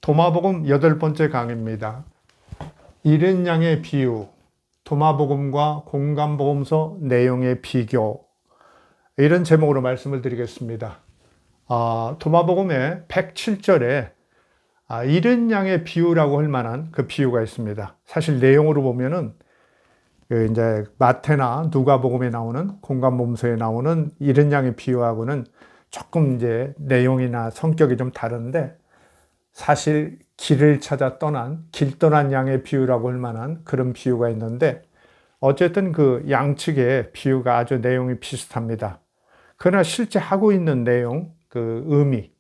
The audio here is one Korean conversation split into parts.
도마복음 8번째 강의입니다. 잃은 양의 비유, 도마복음과 공감복음서 내용의 비교, 이런 제목으로 말씀을 드리겠습니다. 도마복음의 107절에 잃은 양의 비유라고 할 만한 그 비유가 있습니다. 사실 내용으로 보면은 이제 마태나 누가복음에 나오는 공감복음서에 나오는 잃은 양의 비유하고는 조금 이제 내용이나 성격이 좀 다른데, 사실 길을 찾아 떠난, 길 떠난 양의 비유라고 할 만한 그런 비유가 있는데, 어쨌든 그 양측의 비유가 아주 내용이 비슷합니다. 그러나 실제 하고 있는 내용, 그 의미,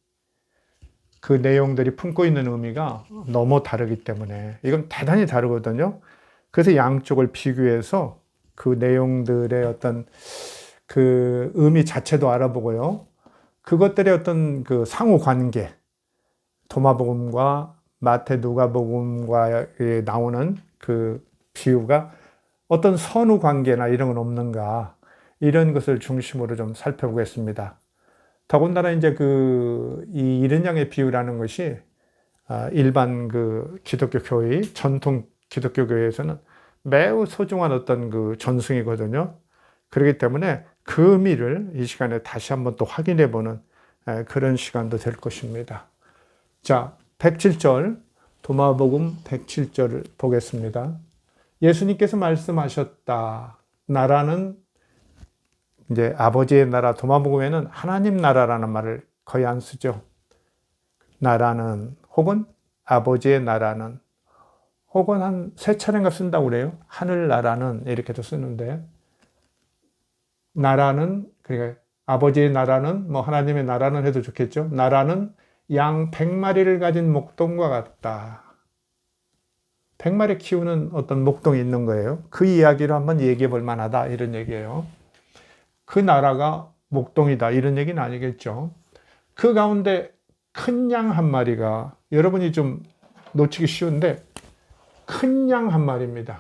그 내용들이 품고 있는 의미가 너무 다르기 때문에 이건 대단히 다르거든요. 그래서 양쪽을 비교해서 그 내용들의 어떤 그 의미 자체도 알아보고요. 그것들의 어떤 그 상호 관계, 도마복음과 마태 누가복음과 나오는 그 비유가 어떤 선후 관계나 이런 건 없는가, 이런 것을 중심으로 좀 살펴보겠습니다. 더군다나 이제 이 잃은 양의 비유라는 것이 일반 그 기독교 교회, 전통 기독교 교회에서는 매우 소중한 어떤 그 전승이거든요. 그렇기 때문에 그 의미를 이 시간에 다시 한번 또 확인해 보는 그런 시간도 될 것입니다. 자, 107절, 도마복음 107절을 보겠습니다. 예수님께서 말씀하셨다. 나라는 이제 아버지의 나라, 도마복음에는 하나님 나라라는 말을 거의 안 쓰죠. 나라는, 혹은 아버지의 나라는, 혹은 한 3차례인가 쓴다고 그래요. 하늘나라는 이렇게도 쓰는데, 나라는, 그러니까 아버지의 나라는, 뭐 하나님의 나라는 해도 좋겠죠. 나라는 양 100마리를 가진 목동과 같다. 100마리 키우는 어떤 목동이 있는 거예요. 그 이야기를 한번 얘기해 볼 만하다, 이런 얘기예요. 그 나라가 목동이다, 이런 얘기는 아니겠죠. 그 가운데 큰 양 한 마리가, 여러분이 좀 놓치기 쉬운데 큰 양 한 마리입니다.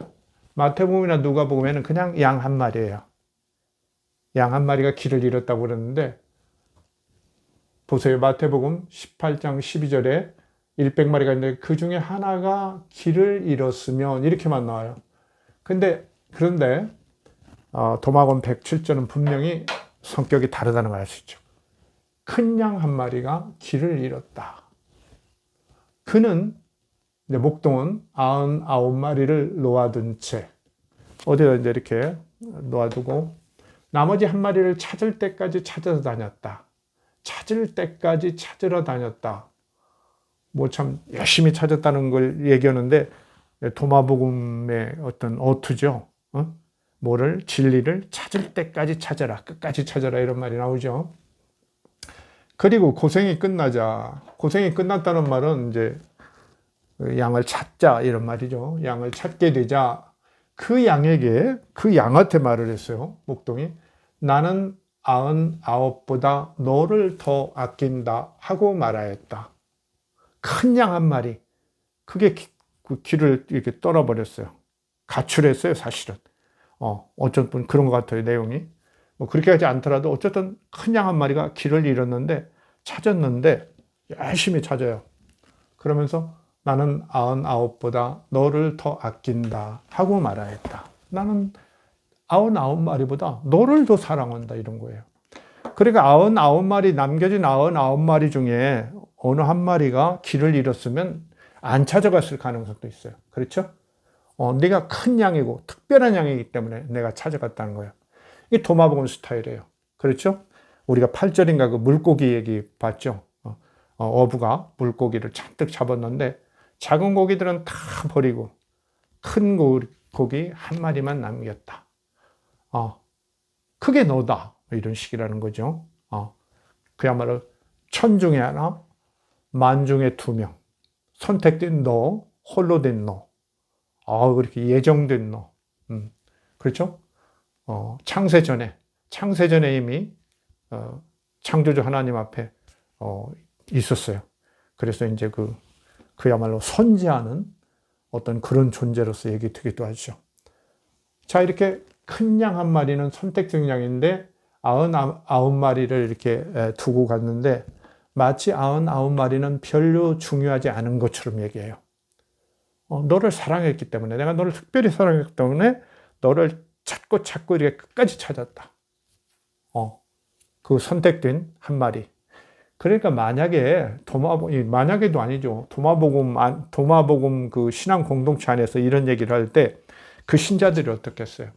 마태복음이나 누가복음에는 그냥 양 한 마리예요. 양 한 마리가 길을 잃었다고 그러는데, 보세요. 마태복음 18장 12절에 100마리가 있는데 그 중에 하나가 길을 잃었으면, 이렇게만 나와요. 그런데 도마복음 107절은 분명히 성격이 다르다는 걸 알 수 있죠. 큰 양 한 마리가 길을 잃었다. 그는, 목동은 99마리를 놓아둔 채 어디다 이제 이렇게 놓아두고 나머지 한 마리를 찾을 때까지 찾아서 다녔다. 찾을 때까지 찾으러 다녔다. 뭐 참 열심히 찾았다는 걸 얘기하는데, 도마복음의 어떤 어투죠. 뭐를, 진리를 찾을 때까지 찾아라, 끝까지 찾아라, 이런 말이 나오죠. 그리고 고생이 끝났다는 말은 이제 양을 찾자, 이런 말이죠. 양을 찾게 되자 그 양한테 말을 했어요. 목동이 나는 99보다 너를 더 아낀다 하고 말하였다. 큰 양 한 마리, 그게 그 길을 이렇게 떠나버렸어요. 가출했어요, 사실은. 어쨌든 그런 것 같아요, 내용이. 뭐 그렇게 하지 않더라도 어쨌든 큰 양 한 마리가 길을 잃었는데, 찾았는데 열심히 찾아요. 그러면서 나는 99보다 너를 더 아낀다 하고 말하였다. 나는 99마리보다 너를 더 사랑한다, 이런 거예요. 그러니까 99마리, 남겨진 99마리 중에 어느 한 마리가 길을 잃었으면 안 찾아갔을 가능성도 있어요. 그렇죠? 네가 큰 양이고 특별한 양이기 때문에 내가 찾아갔다는 거예요. 이게 도마복음 스타일이에요. 그렇죠? 우리가 8절인가 그 물고기 얘기 봤죠? 어부가 물고기를 잔뜩 잡았는데 작은 고기들은 다 버리고 큰 고기 한 마리만 남겼다. 그게 너다, 이런 식이라는 거죠. 그야말로 천중에 하나, 만중에 2명, 선택된 너, 홀로 된 너, 그렇게 예정된 너. 그렇죠? 창세전에 이미 창조주 하나님 앞에 있었어요. 그래서 이제 그야말로 선지하는 어떤 그런 존재로서 얘기되기도 하죠. 자, 이렇게 큰 양 한 마리는 선택적 양인데 99마리를 이렇게 두고 갔는데, 마치 99마리는 별로 중요하지 않은 것처럼 얘기해요. 너를 사랑했기 때문에, 내가 너를 특별히 사랑했기 때문에 너를 찾고 이렇게 끝까지 찾았다. 그 선택된 한 마리. 그러니까 만약에도 아니죠. 도마복음 그 신앙 공동체 안에서 이런 얘기를 할 때 그 신자들이 어떻겠어요?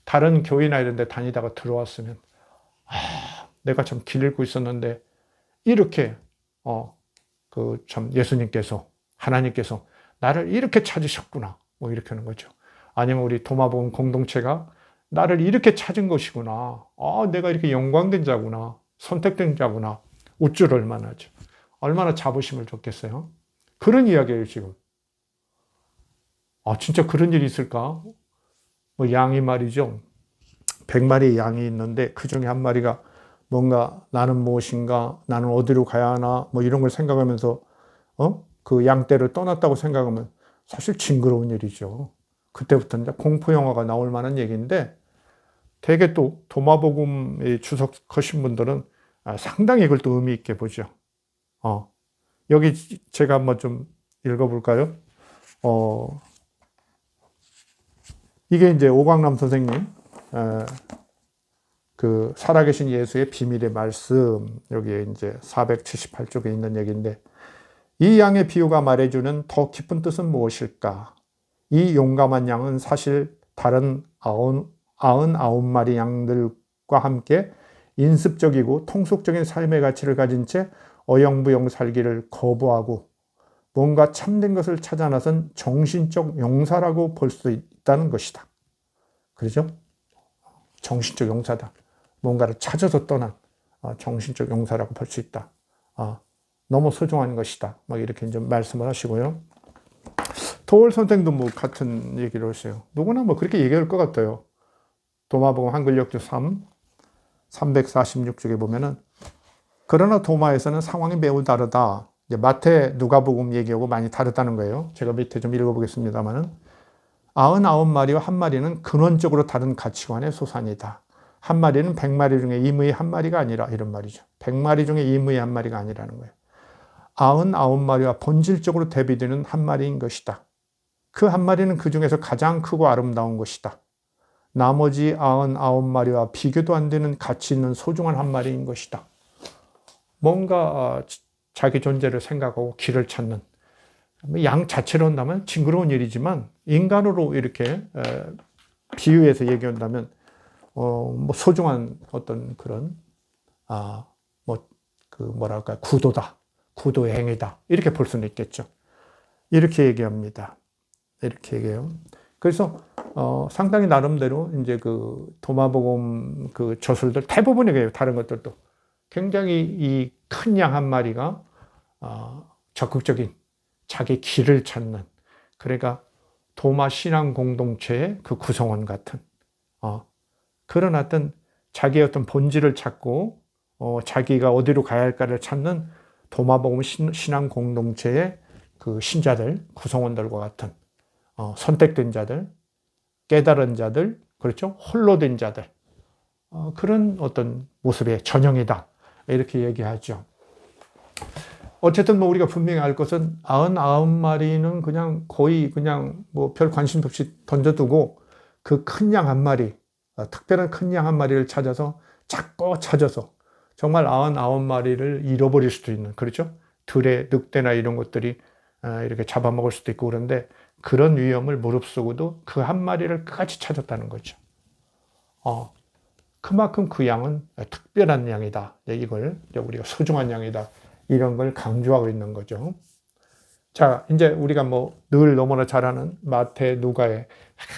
다른 교회나 이런 데 다니다가 들어왔으면, 내가 참 길 잃고 있었는데, 이렇게, 참 예수님께서, 하나님께서 나를 이렇게 찾으셨구나. 뭐 이렇게 하는 거죠. 아니면 우리 도마복음 공동체가 나를 이렇게 찾은 것이구나. 내가 이렇게 영광된 자구나. 선택된 자구나. 우쭐 얼마나 하죠. 얼마나 자부심을 줬겠어요. 그런 이야기예요, 지금. 진짜 그런 일이 있을까? 뭐 양이 말이죠. 100마리의 양이 있는데 그 중에 한 마리가 뭔가 나는 무엇인가, 나는 어디로 가야 하나, 뭐 이런 걸 생각하면서, 그 양떼를 떠났다고 생각하면 사실 징그러운 일이죠. 그때부터 이제 공포영화가 나올 만한 얘기인데, 되게 또 도마복음에 주석하신 분들은 상당히 이걸 또 의미 있게 보죠. 여기 제가 한번 좀 읽어볼까요? 이게 이제 오광남 선생님, 그 살아계신 예수의 비밀의 말씀, 여기에 이제 478쪽에 있는 얘기인데, 이 양의 비유가 말해주는 더 깊은 뜻은 무엇일까? 이 용감한 양은 사실 다른 99마리 양들과 함께 인습적이고 통속적인 삶의 가치를 가진 채 어영부영 살기를 거부하고 뭔가 참된 것을 찾아 나선 정신적 용사라고 볼 수 있다는 것이다. 그렇죠? 정신적 용사다. 뭔가를 찾아서 떠난 정신적 용사라고 볼 수 있다. 너무 소중한 것이다. 막 이렇게 이제 말씀을 하시고요. 도월 선생도 뭐 같은 얘기를 하세요. 누구나 뭐 그렇게 얘기할 것 같아요. 도마복음 한글역주 346쪽에 보면은, 그러나 도마에서는 상황이 매우 다르다. 이제 마태, 누가복음 얘기하고 많이 다르다는 거예요. 제가 밑에 좀 읽어보겠습니다만은, 99마리와 한 마리는 근원적으로 다른 가치관의 소산이다. 한 마리는 100마리 중에 임의 한 마리가 아니라, 이런 말이죠. 100마리 중에 임의 한 마리가 아니라는 거예요. 99마리와 본질적으로 대비되는 한 마리인 것이다. 그 한 마리는 그 중에서 가장 크고 아름다운 것이다. 나머지 99마리와 비교도 안 되는 가치 있는 소중한 한 마리인 것이다. 뭔가 자기 존재를 생각하고 길을 찾는, 양 자체로 한다면 징그러운 일이지만 인간으로 이렇게 비유해서 얘기한다면 뭐 소중한 어떤 그런 구도다, 구도의 행위다, 이렇게 볼 수는 있겠죠. 이렇게 얘기합니다. 이렇게 얘기해요. 그래서 상당히 나름대로 이제 그 도마복음 그 저술들 대부분이에요. 다른 것들도 굉장히 이 큰 양 한 마리가 적극적인 자기 길을 찾는, 그러니까 도마 신앙 공동체의 그 구성원 같은 그런 어떤 자기의 어떤 본질을 찾고 자기가 어디로 가야 할까를 찾는 도마복음 신앙 공동체의 그 신자들, 구성원들과 같은 선택된 자들, 깨달은 자들, 그렇죠? 홀로 된 자들, 그런 어떤 모습의 전형이다. 이렇게 얘기하죠. 어쨌든 뭐 우리가 분명히 알 것은 99마리는 그냥 거의 그냥 뭐 별 관심도 없이 던져두고 그 큰 양 한 마리, 특별한 큰 양 한 마리를 찾아서 찾아서 정말 99마리를 잃어버릴 수도 있는, 그렇죠? 들의 늑대나 이런 것들이 이렇게 잡아먹을 수도 있고 그런데 그런 위험을 무릅쓰고도 그 한 마리를 끝까지 찾았다는 거죠. 그만큼 그 양은 특별한 양이다. 이걸 우리가 소중한 양이다. 이런 걸 강조하고 있는 거죠. 자, 이제 우리가 뭐 늘 너무나 잘 아는 마태, 누가의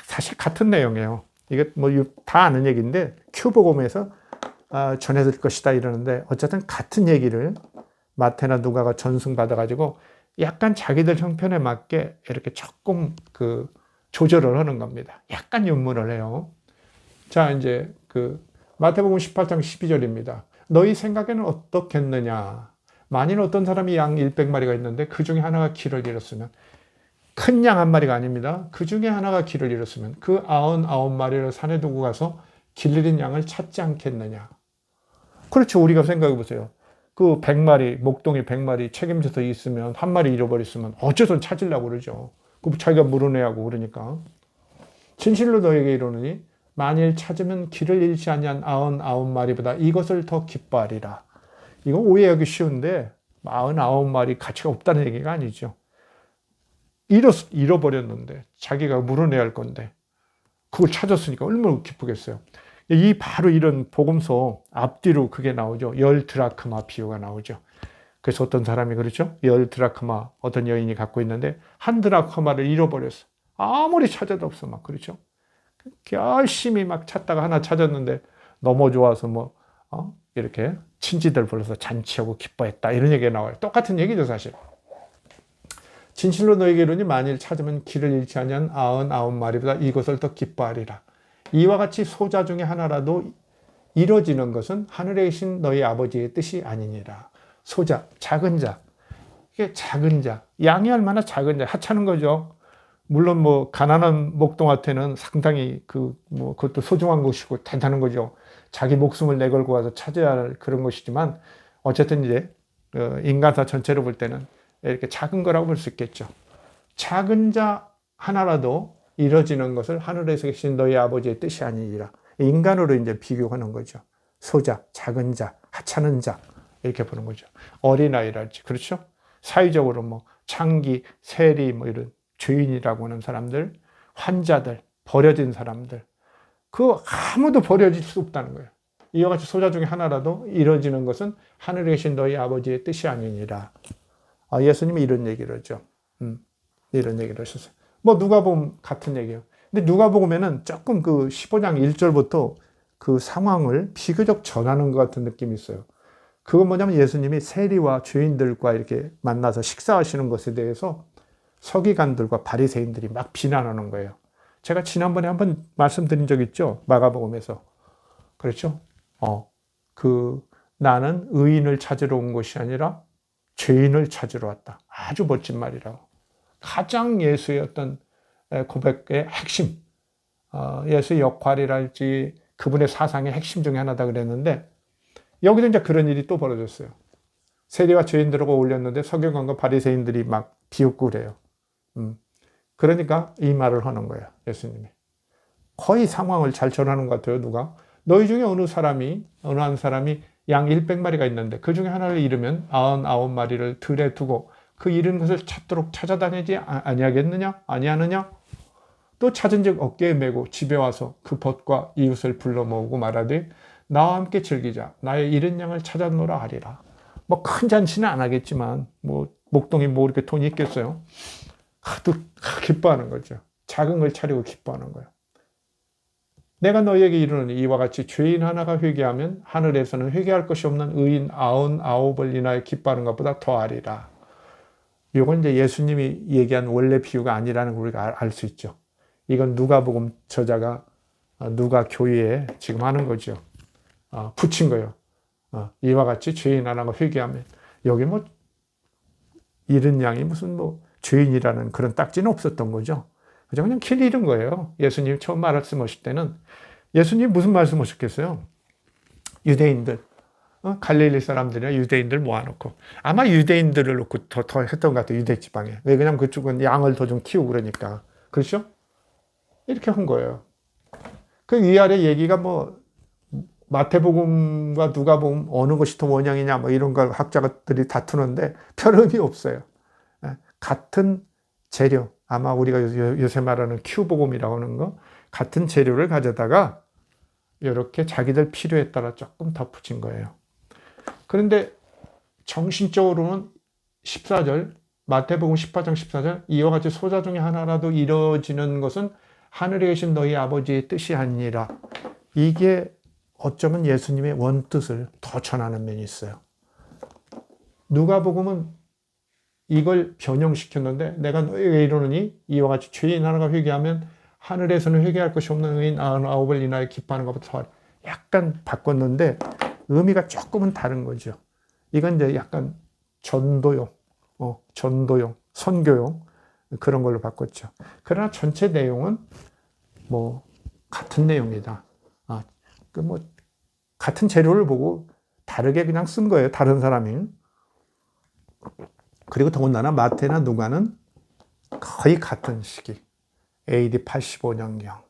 사실 같은 내용이에요. 이게 뭐 다 아는 얘기인데 큐복음에서 전해질 것이다 이러는데, 어쨌든 같은 얘기를 마태나 누가가 전승받아가지고 약간 자기들 형편에 맞게 이렇게 조금 그 조절을 하는 겁니다. 약간 윤문을 해요. 자, 이제 그 마태복음 18장 12절입니다. 너희 생각에는 어떻겠느냐? 만일 어떤 사람이 양 100마리가 있는데 그 중에 하나가 길을 잃었으면, 큰 양 한 마리가 아닙니다. 그 중에 하나가 길을 잃었으면 그 99마리를 산에 두고 가서 길 잃은 양을 찾지 않겠느냐? 그렇죠. 우리가 생각해 보세요. 그 100마리, 목동이 100마리 책임져서 있으면 한 마리 잃어버렸으면 어째서 찾으려고 그러죠. 그 자기가 물어내야 하고 그러니까. 진실로 너에게 이르노니 만일 찾으면 길을 잃지 아니한 99마리보다 이것을 더 기뻐하리라. 이거 오해하기 쉬운데 99마리 가치가 없다는 얘기가 아니죠. 잃어버렸는데 자기가 물어내야 할 건데 그걸 찾았으니까 얼마나 기쁘겠어요. 바로 이런 복음서 앞뒤로 그게 나오죠. 10드라크마 비유가 나오죠. 그래서 어떤 사람이 그렇죠. 10드라크마 어떤 여인이 갖고 있는데 1드라크마를 잃어버렸어. 아무리 찾아도 없어 막 그렇죠. 열심히 막 찾다가 하나 찾았는데 너무 좋아서 이렇게 친지들 불러서 잔치하고 기뻐했다 이런 얘기가 나와요. 똑같은 얘기죠 사실. 진실로 너에게 이르노니 만일 찾으면 길을 잃지 아니한 99마리보다 이것을 더 기뻐하리라. 이와 같이 소자 중에 하나라도 이루어지는 것은 하늘에 계신 너희 아버지의 뜻이 아니니라. 소자, 작은 자. 이게 작은 자. 양이 얼마나 작은 자. 하찮은 거죠. 물론 가난한 목동한테는 상당히 그것도 소중한 것이고 대단한 거죠. 자기 목숨을 내걸고 와서 찾아야 할 그런 것이지만 어쨌든 이제 인간사 전체로 볼 때는 이렇게 작은 거라고 볼 수 있겠죠. 작은 자 하나라도 이루어지는 것을 하늘에서 계신 너희 아버지의 뜻이 아니니라. 인간으로 이제 비교하는 거죠. 소자, 작은 자, 하찮은 자 이렇게 보는 거죠. 어린아이랄지 그렇죠. 사회적으로 창기, 세리 이런 죄인이라고 하는 사람들, 환자들, 버려진 사람들 그 아무도 버려질 수 없다는 거예요. 이와 같이 소자 중에 하나라도 이루어지는 것은 하늘에 계신 너희 아버지의 뜻이 아니니라. 예수님이 이런 얘기를 하죠. 이런 얘기를 하셨어요. 누가복음 같은 얘기예요. 근데 누가복음에는 조금 15장 1절부터 그 상황을 비교적 전하는 것 같은 느낌이 있어요. 그건 뭐냐면 예수님이 세리와 죄인들과 이렇게 만나서 식사하시는 것에 대해서 서기관들과 바리새인들이 막 비난하는 거예요. 제가 지난번에 한번 말씀드린 적 있죠. 마가복음에서. 그렇죠? 나는 의인을 찾으러 온 것이 아니라 죄인을 찾으러 왔다. 아주 멋진 말이라고. 가장 예수의 어떤 고백의 핵심, 예수의 역할이랄지 그분의 사상의 핵심 중에 하나다 그랬는데 여기도 이제 그런 일이 또 벌어졌어요. 세리와 죄인들하고 어울렸는데 서기관과 바리새인들이 막 비웃고 그래요. 그러니까 이 말을 하는 거예요. 예수님이. 거의 상황을 잘 전하는 것 같아요. 누가? 너희 중에 어느 한 사람이 양 100마리가 있는데 그 중에 하나를 잃으면 99마리를 들에 두고 그 잃은 것을 찾도록 찾아다니지 아니하느냐? 또 찾은즉 어깨에 메고 집에 와서 그 벗과 이웃을 불러 모으고 말하되 나와 함께 즐기자. 나의 잃은 양을 찾았노라 하리라. 큰 잔치는 안 하겠지만 목동이 이렇게 돈이 있겠어요. 하도 기뻐하는 거죠. 작은 걸 차리고 기뻐하는 거예요. 내가 너희에게 이르노니 이와 같이 죄인 하나가 회개하면 하늘에서는 회개할 것이 없는 의인 99을 인하여 기뻐하는 것보다 더하리라. 이건 이제 예수님이 얘기한 원래 비유가 아니라는 걸 우리가 알 수 있죠. 이건 누가복음 저자가 누가 교회에 지금 하는 거죠. 붙인 거예요. 이와 같이 죄인 하나가 회개하면 여기 잃은 양이 무슨 죄인이라는 그런 딱지는 없었던 거죠. 그냥 길 잃은 거예요. 예수님이 처음 말씀하실 때는 예수님이 무슨 말씀하셨겠어요? 유대인들, 갈릴리 사람들이나 유대인들 모아놓고 아마 유대인들을 놓고 더 했던 것 같아요. 유대 지방에. 왜 그냥 그쪽은 양을 더 좀 키우고 그러니까. 그렇죠? 이렇게 한 거예요. 그 위아래 얘기가 마태복음과 누가복음 어느 것이 더 원형이냐 이런 걸 학자들이 다투는데 별 의미 없어요. 같은 재료, 아마 우리가 요새 말하는 큐복음이라고 하는 거 같은 재료를 가져다가 이렇게 자기들 필요에 따라 조금 덧붙인 거예요. 그런데 정신적으로는 14절, 마태복음 18장 14절 이와 같이 소자 중에 하나라도 이루어지는 것은 하늘에 계신 너희 아버지의 뜻이 아니라 이게 어쩌면 예수님의 원뜻을 더 전하는 면이 있어요. 누가복음은 이걸 변형시켰는데 내가 너희에게 이르노니 이와 같이 죄인 하나가 회개하면 하늘에서는 회개할 것이 없는 의인 99을 인하여 기뻐하는 것보다 더하리. 약간 바꿨는데 의미가 조금은 다른 거죠. 이건 이제 약간 전도용, 선교용 그런 걸로 바꿨죠. 그러나 전체 내용은 같은 내용이다. 같은 재료를 보고 다르게 그냥 쓴 거예요. 다른 사람이. 그리고 더군다나 마태나 누가는 거의 같은 시기. AD 85년경.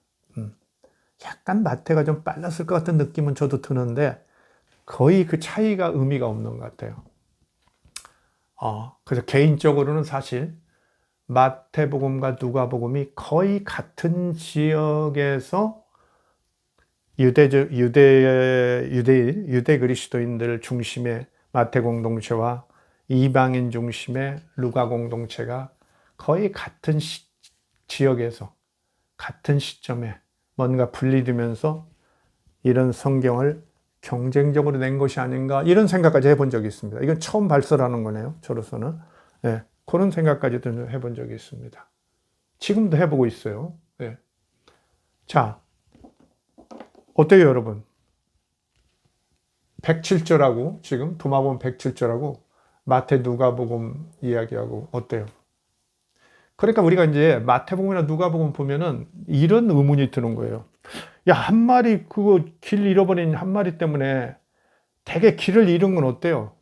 약간 마태가 좀 빨랐을 것 같은 느낌은 저도 드는데 거의 그 차이가 의미가 없는 것 같아요. 그래서 개인적으로는 사실 마태복음과 누가복음이 거의 같은 지역에서 유대 그리스도인들 중심의 마태 공동체와 이방인 중심의 루가 공동체가 거의 같은 지역에서 같은 시점에 뭔가 분리되면서 이런 성경을 경쟁적으로 낸 것이 아닌가 이런 생각까지 해본 적이 있습니다. 이건 처음 발설하는 거네요. 저로서는. 네, 그런 생각까지도 해본 적이 있습니다. 지금도 해보고 있어요. 네. 자, 어때요 여러분? 107절하고 지금 도마복음 107절하고 마태 누가복음 이야기하고 어때요? 그러니까 우리가 이제 마태복음이나 누가복음 보면은 이런 의문이 드는 거예요. 야, 한 마리 그거 길 잃어버린 한 마리 때문에 되게 길을 잃은 건 어때요?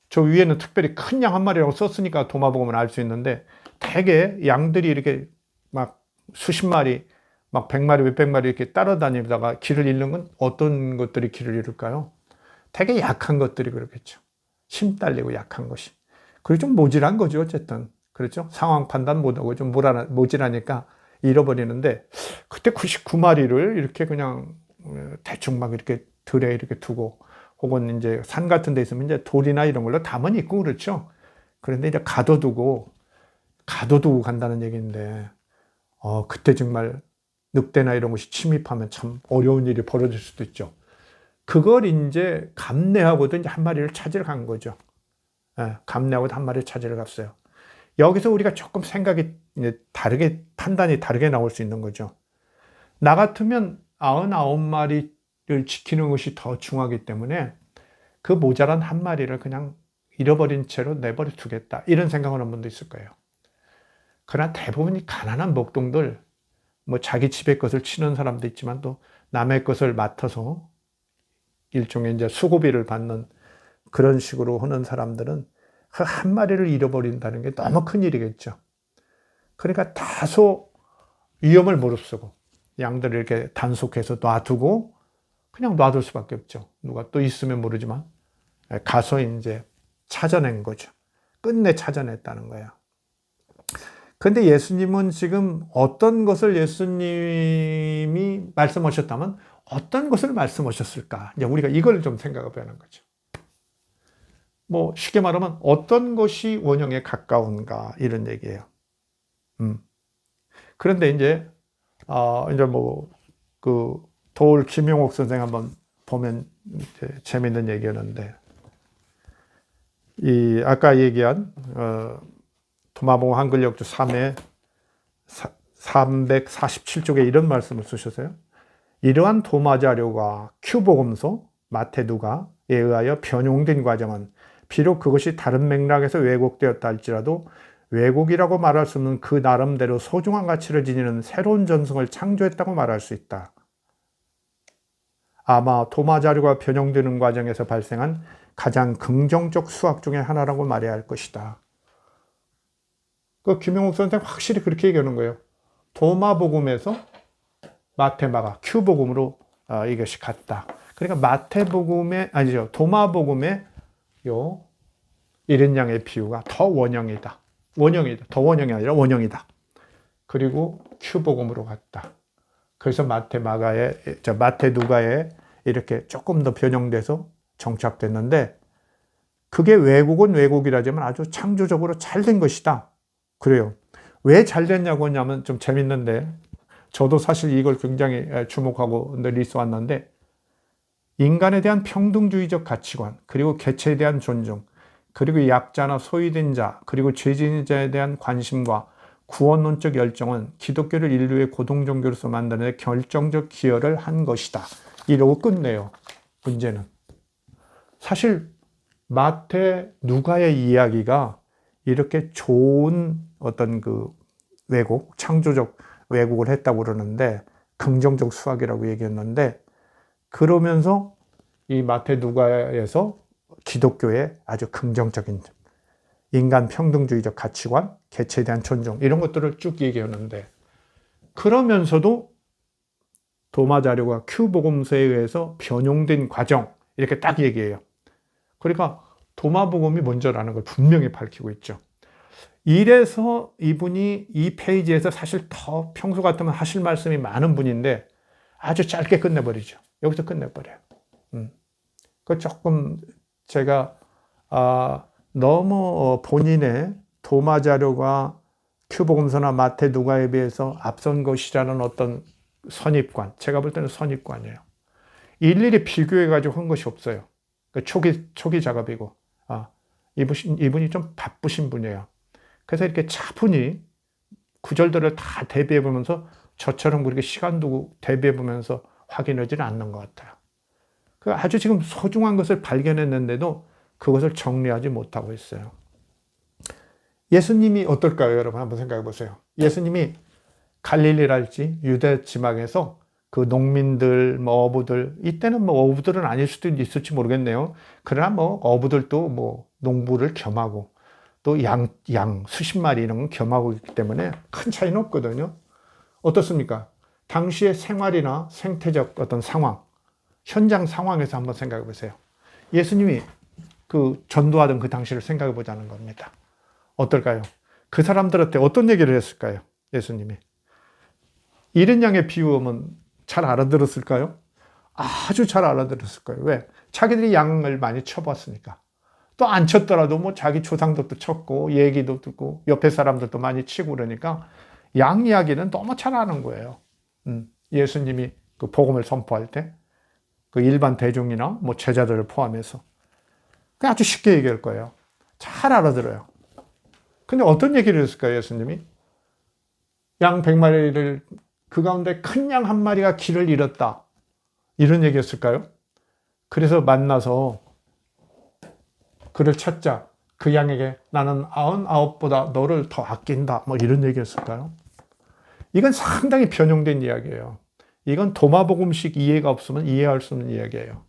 저 위에는 특별히 큰 양 한 마리라고 썼으니까 도마복음은 알 수 있는데 되게 양들이 이렇게 막 수십 마리, 막 100마리, 몇백 마리 이렇게 따라다니다가 길을 잃는 건 어떤 것들이 길을 잃을까요? 되게 약한 것들이 그렇겠죠. 힘 딸리고 약한 것이. 그리고 좀 모질한 거죠, 어쨌든. 그렇죠? 상황 판단 못하고 좀 모질하니까 잃어버리는데, 그때 99마리를 이렇게 그냥 대충 막 이렇게 들에 이렇게 두고, 혹은 이제 산 같은 데 있으면 이제 돌이나 이런 걸로 담은 있고 그렇죠. 그런데 이제 가둬두고 간다는 얘기인데, 그때 정말 늑대나 이런 것이 침입하면 참 어려운 일이 벌어질 수도 있죠. 그걸 이제 감내하고도 이제 한 마리를 찾으러 간 거죠. 예, 감내하고도 한 마리를 찾으러 갔어요. 여기서 우리가 조금 생각이 다르게, 판단이 다르게 나올 수 있는 거죠. 나 같으면 99마리를 지키는 것이 더 중요하기 때문에 그 모자란 한 마리를 그냥 잃어버린 채로 내버려 두겠다. 이런 생각을 하는 분도 있을 거예요. 그러나 대부분이 가난한 목동들, 뭐 자기 집의 것을 치는 사람도 있지만 또 남의 것을 맡아서 일종의 이제 수고비를 받는 그런 식으로 하는 사람들은 그 한 마리를 잃어버린다는 게 너무 큰 일이겠죠. 그러니까 다소 위험을 무릅쓰고 양들을 이렇게 단속해서 놔두고 그냥 놔둘 수밖에 없죠. 누가 또 있으면 모르지만 가서 이제 찾아낸 거죠. 끝내 찾아냈다는 거야. 그런데 예수님은 지금 어떤 것을 예수님이 말씀하셨다면 어떤 것을 말씀하셨을까? 이제 우리가 이걸 좀 생각해 보는 거죠. 뭐 쉽게 말하면 어떤 것이 원형에 가까운가 이런 얘기예요. 그런데 이제 이제 뭐 그 도울 김용옥 선생 한번 보면 재밌는 얘기였는데 이 아까 얘기한 도마복음 한글 역주 3회 347쪽에 이런 말씀을 쓰셨어요. 이러한 도마 자료가 큐복음서 마태 누가에 의하여 변용된 과정은 비록 그것이 다른 맥락에서 왜곡되었다 할지라도 왜곡이라고 말할 수 없는 그 나름대로 소중한 가치를 지니는 새로운 전승을 창조했다고 말할 수 있다. 아마 도마 자료가 변형되는 과정에서 발생한 가장 긍정적 수학 중의 하나라고 말해야 할 것이다. 그 김용옥 선생 확실히 그렇게 얘기하는 거예요. 도마복음에서 마태마가 큐복음으로 이것이 같다. 그러니까 마태복음의 아니죠 도마복음의 요 이른 양의 비유가 더 원형이다. 더 원형이 아니라 원형이다. 그리고 큐복음으로 갔다. 그래서 마태 누가에 이렇게 조금 더 변형돼서 정착됐는데 그게 왜곡은 왜곡이라지만 아주 창조적으로 잘 된 것이다. 그래요. 왜 잘 됐냐고 하냐면 좀 재밌는데 저도 사실 이걸 굉장히 주목하고 늘 있어왔는데 인간에 대한 평등주의적 가치관 그리고 개체에 대한 존중 그리고 약자나 소외된 자 그리고 죄진의 자에 대한 관심과 구원론적 열정은 기독교를 인류의 고동종교로서 만드는 데 결정적 기여를 한 것이다. 이러고 끝내요. 문제는. 사실 마태 누가의 이야기가 이렇게 좋은 어떤 그 왜곡, 창조적 왜곡을 했다고 그러는데 긍정적 수학이라고 얘기했는데 그러면서 이 마태 누가에서 기독교의 아주 긍정적인 인간 평등주의적 가치관, 개체에 대한 존중 이런 것들을 쭉 얘기하는데 그러면서도 도마 자료가 큐 복음서에 의해서 변용된 과정 이렇게 딱 얘기해요. 그러니까 도마 복음이 먼저라는 걸 분명히 밝히고 있죠. 이래서 이분이 이 페이지에서 사실 더 평소 같으면 하실 말씀이 많은 분인데 아주 짧게 끝내버리죠. 여기서 끝내버려요. 그 조금 제가 너무 본인의 도마 자료가 큐복음서나 마태 누가에 비해서 앞선 것이라는 어떤 선입관, 제가 볼 때는 선입관이에요. 일일이 비교해가지고 한 것이 없어요. 초기 작업이고, 이분이 좀 바쁘신 분이에요. 그래서 이렇게 차분히 구절들을 다 대비해보면서 저처럼 그렇게 시간 두고 대비해보면서 확인하지는 않는 것 같아요. 아주 지금 소중한 것을 발견했는데도 그것을 정리하지 못하고 있어요. 예수님이 어떨까요, 여러분? 한번 생각해 보세요. 예수님이 갈릴리랄지 유대 지방에서 그 농민들, 어부들, 이때는 어부들은 아닐 수도 있을지 모르겠네요. 그러나 어부들도 농부를 겸하고 또 양 수십 마리 이런 건 겸하고 있기 때문에 큰 차이는 없거든요. 어떻습니까? 당시의 생활이나 생태적 어떤 상황, 현장 상황에서 한번 생각해 보세요. 예수님이 그 전도하던 그 당시를 생각해 보자는 겁니다. 어떨까요? 그 사람들한테 어떤 얘기를 했을까요? 예수님이. 이른 양의 비유하면 잘 알아들었을까요? 아주 잘 알아들었을 거예요. 왜? 자기들이 양을 많이 쳐봤으니까. 또 안 쳤더라도 자기 조상들도 쳤고 얘기도 듣고 옆에 사람들도 많이 치고 그러니까 양 이야기는 너무 잘 아는 거예요. 예수님이 그 복음을 선포할 때 그 일반 대중이나 제자들을 포함해서 아주 쉽게 얘기할 거예요. 잘 알아들어요. 근데 어떤 얘기를 했을까요, 예수님이? 양 100마리를 그 가운데 큰 양 한 마리가 길을 잃었다. 이런 얘기였을까요? 그래서 만나서 그를 찾자. 그 양에게 나는 99보다 너를 더 아낀다. 이런 얘기였을까요? 이건 상당히 변형된 이야기예요. 이건 도마복음식 이해가 없으면 이해할 수 없는 이야기예요.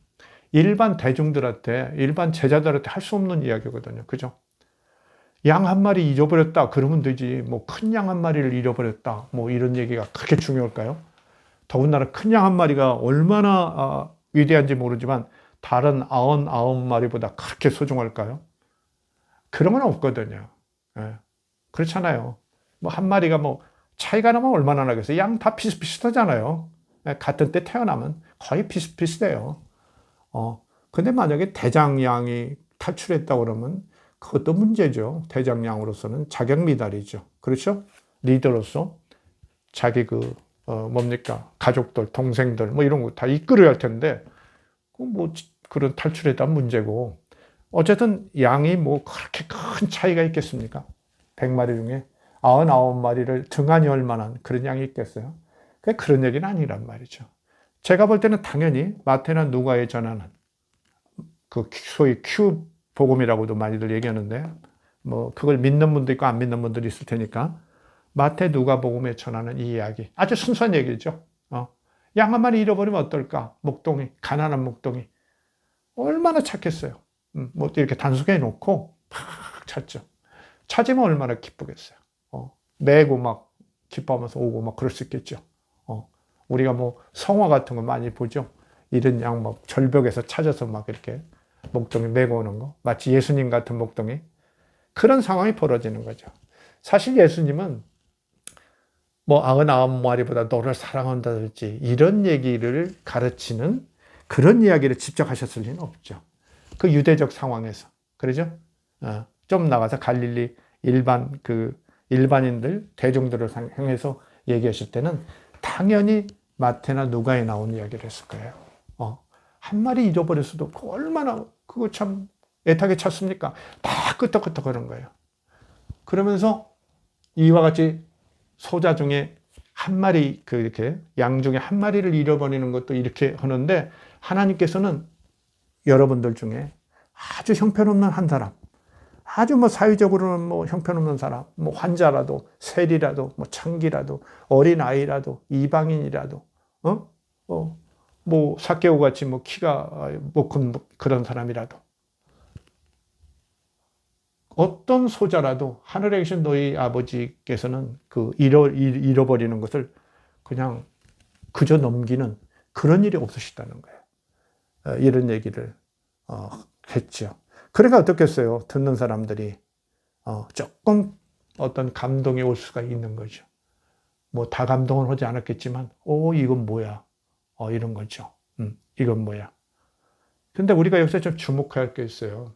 일반 대중들한테, 일반 제자들한테 할 수 없는 이야기거든요. 그죠? 양 한 마리 잃어버렸다. 그러면 되지. 큰 양 한 마리를 잃어버렸다. 이런 얘기가 그렇게 중요할까요? 더군다나 큰 양 한 마리가 얼마나 위대한지 모르지만 다른 99마리보다 그렇게 소중할까요? 그런 건 없거든요. 예. 그렇잖아요. 한 마리가 차이가 나면 얼마나 나겠어요? 양 다 비슷비슷하잖아요. 예. 같은 때 태어나면 거의 비슷비슷해요. 근데 만약에 대장양이 탈출했다 그러면 그것도 문제죠. 대장양으로서는 자격 미달이죠. 그렇죠? 리더로서 자기 가족들, 동생들, 이런 거 다 이끌어야 할 텐데, 그런 탈출했다는 문제고, 어쨌든 양이 그렇게 큰 차이가 있겠습니까? 100마리 중에 99마리를 등한히 할 만한 그런 양이 있겠어요? 그런 얘기는 아니란 말이죠. 제가 볼 때는 당연히 마태나 누가에 전하는 그 소위 큐 복음이라고도 많이들 얘기하는데 그걸 믿는 분도 있고 안 믿는 분들이 있을 테니까 마태 누가 복음에 전하는 이 이야기 아주 순수한 얘기죠. 양 한 마리 잃어버리면 어떨까? 목동이, 가난한 목동이 얼마나 찾겠어요. 이렇게 단속해 놓고 팍 찾죠. 찾으면 얼마나 기쁘겠어요. 매고 기뻐하면서 오고 그럴 수 있겠죠. 우리가 성화 같은 거 많이 보죠. 이런 양 절벽에서 찾아서 이렇게 목동이 메고 오는 거. 마치 예수님 같은 목동이. 그런 상황이 벌어지는 거죠. 사실 예수님은 99마리보다 너를 사랑한다든지 이런 얘기를 가르치는 그런 이야기를 직접 하셨을 리는 없죠. 그 유대적 상황에서. 그러죠? 좀 나가서 갈릴리 일반인들, 대중들을 향해서 얘기하실 때는 당연히 마태나 누가에 나온 이야기를 했을 거예요. 한 마리 잃어버렸어도 얼마나 그거 참 애타게 찾습니까? 다 끄떡끄떡 하는 거예요. 그러면서 이와 같이 소자 중에 한 마리, 이렇게 양 중에 한 마리를 잃어버리는 것도 이렇게 하는데 하나님께서는 여러분들 중에 아주 형편없는 한 사람, 아주 사회적으로는 형편없는 사람, 환자라도, 세리라도, 창기라도, 어린아이라도, 이방인이라도, 뭐 삭개오 같이 뭐 키가 못 큰 그런 사람이라도, 어떤 소자라도 하늘에 계신 너희 아버지께서는 그 잃어버리는 것을 그냥 그저 넘기는 그런 일이 없으시다는 거예요. 이런 얘기를 했죠. 그러니까 어떻겠어요? 듣는 사람들이 조금 어떤 감동이 올 수가 있는 거죠. 뭐 다 감동은 하지 않았겠지만, 이건 뭐야? 이런 거죠. 이건 뭐야? 근데 우리가 여기서 좀 주목해야 할 게 있어요.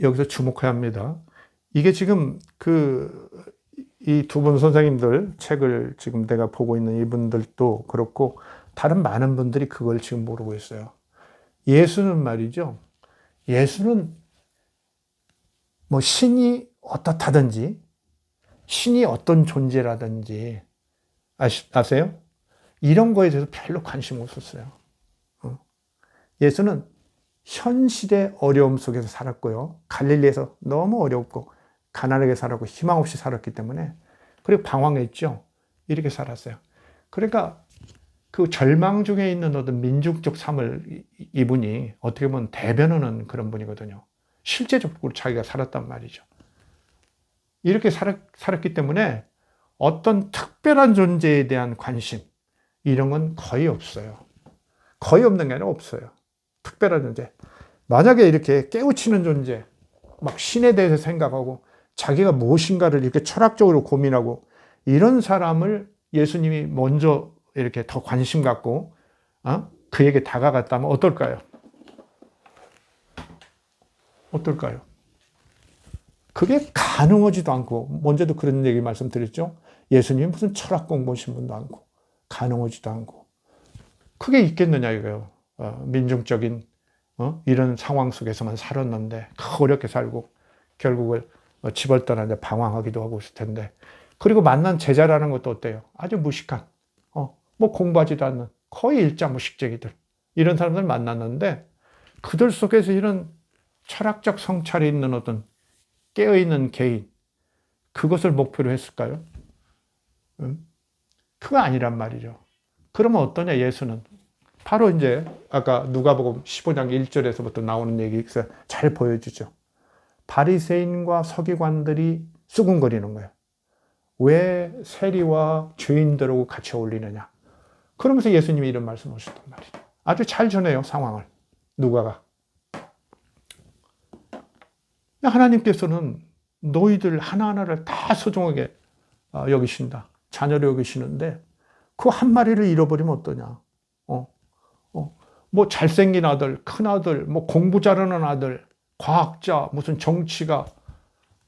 여기서 주목해야 합니다. 이게 지금 이 두 분 선생님들 책을 지금 내가 보고 있는 이분들도 그렇고 다른 많은 분들이 그걸 지금 모르고 있어요. 예수는 말이죠. 예수는 뭐 신이 어떻다든지 신이 어떤 존재라든지 아세요? 이런 거에 대해서 별로 관심 없었어요. 예수는 현실의 어려움 속에서 살았고요. 갈릴리에서 너무 어렵고 가난하게 살았고 희망 없이 살았기 때문에, 그리고 방황했죠. 이렇게 살았어요. 그러니까 그 절망 중에 있는 어떤 민중적 삶을 이분이 어떻게 보면 대변하는 그런 분이거든요. 실제적으로 자기가 살았단 말이죠. 이렇게 살았기 때문에 어떤 특별한 존재에 대한 관심, 이런 건 거의 없어요. 거의 없는 게 아니라 없어요. 특별한 존재. 만약에 이렇게 깨우치는 존재, 막 신에 대해서 생각하고 자기가 무엇인가를 이렇게 철학적으로 고민하고 이런 사람을 예수님이 먼저 이렇게 더 관심 갖고 그에게 다가갔다면 어떨까요? 어떨까요? 그게 가능하지도 않고, 먼저도 그런 얘기 말씀드렸죠. 예수님이 무슨 철학 공부하신 분도 않고 가능하지도 않고, 그게 있겠느냐 이거예요. 민중적인 이런 상황 속에서만 살았는데 어렵게 살고 결국을 집을 떠나 이제 방황하기도 하고 있을 텐데, 그리고 만난 제자라는 것도 어때요? 아주 무식한, 뭐 공부하지도 않는 거의 일자무식쟁이들, 이런 사람들 만났는데 그들 속에서 이런 철학적 성찰이 있는 어떤 깨어있는 개인, 그것을 목표로 했을까요? 그거 아니란 말이죠. 그러면 어떠냐, 예수는. 바로 이제 아까 누가복음 15장 1절에서부터 나오는 얘기에서 잘 보여주죠. 바리새인과 서기관들이 수군거리는 거예요. 왜 세리와 죄인들하고 같이 어울리느냐. 그러면서 예수님이 이런 말씀을 하셨단 말이에요. 아주 잘 전해요, 상황을. 누가가. 하나님께서는 너희들 하나하나를 다 소중하게 여기신다. 자녀로 여기시는데 그 한 마리를 잃어버리면 어떠냐. 뭐 잘생긴 아들, 큰 아들, 뭐 공부 잘하는 아들, 과학자, 무슨 정치가,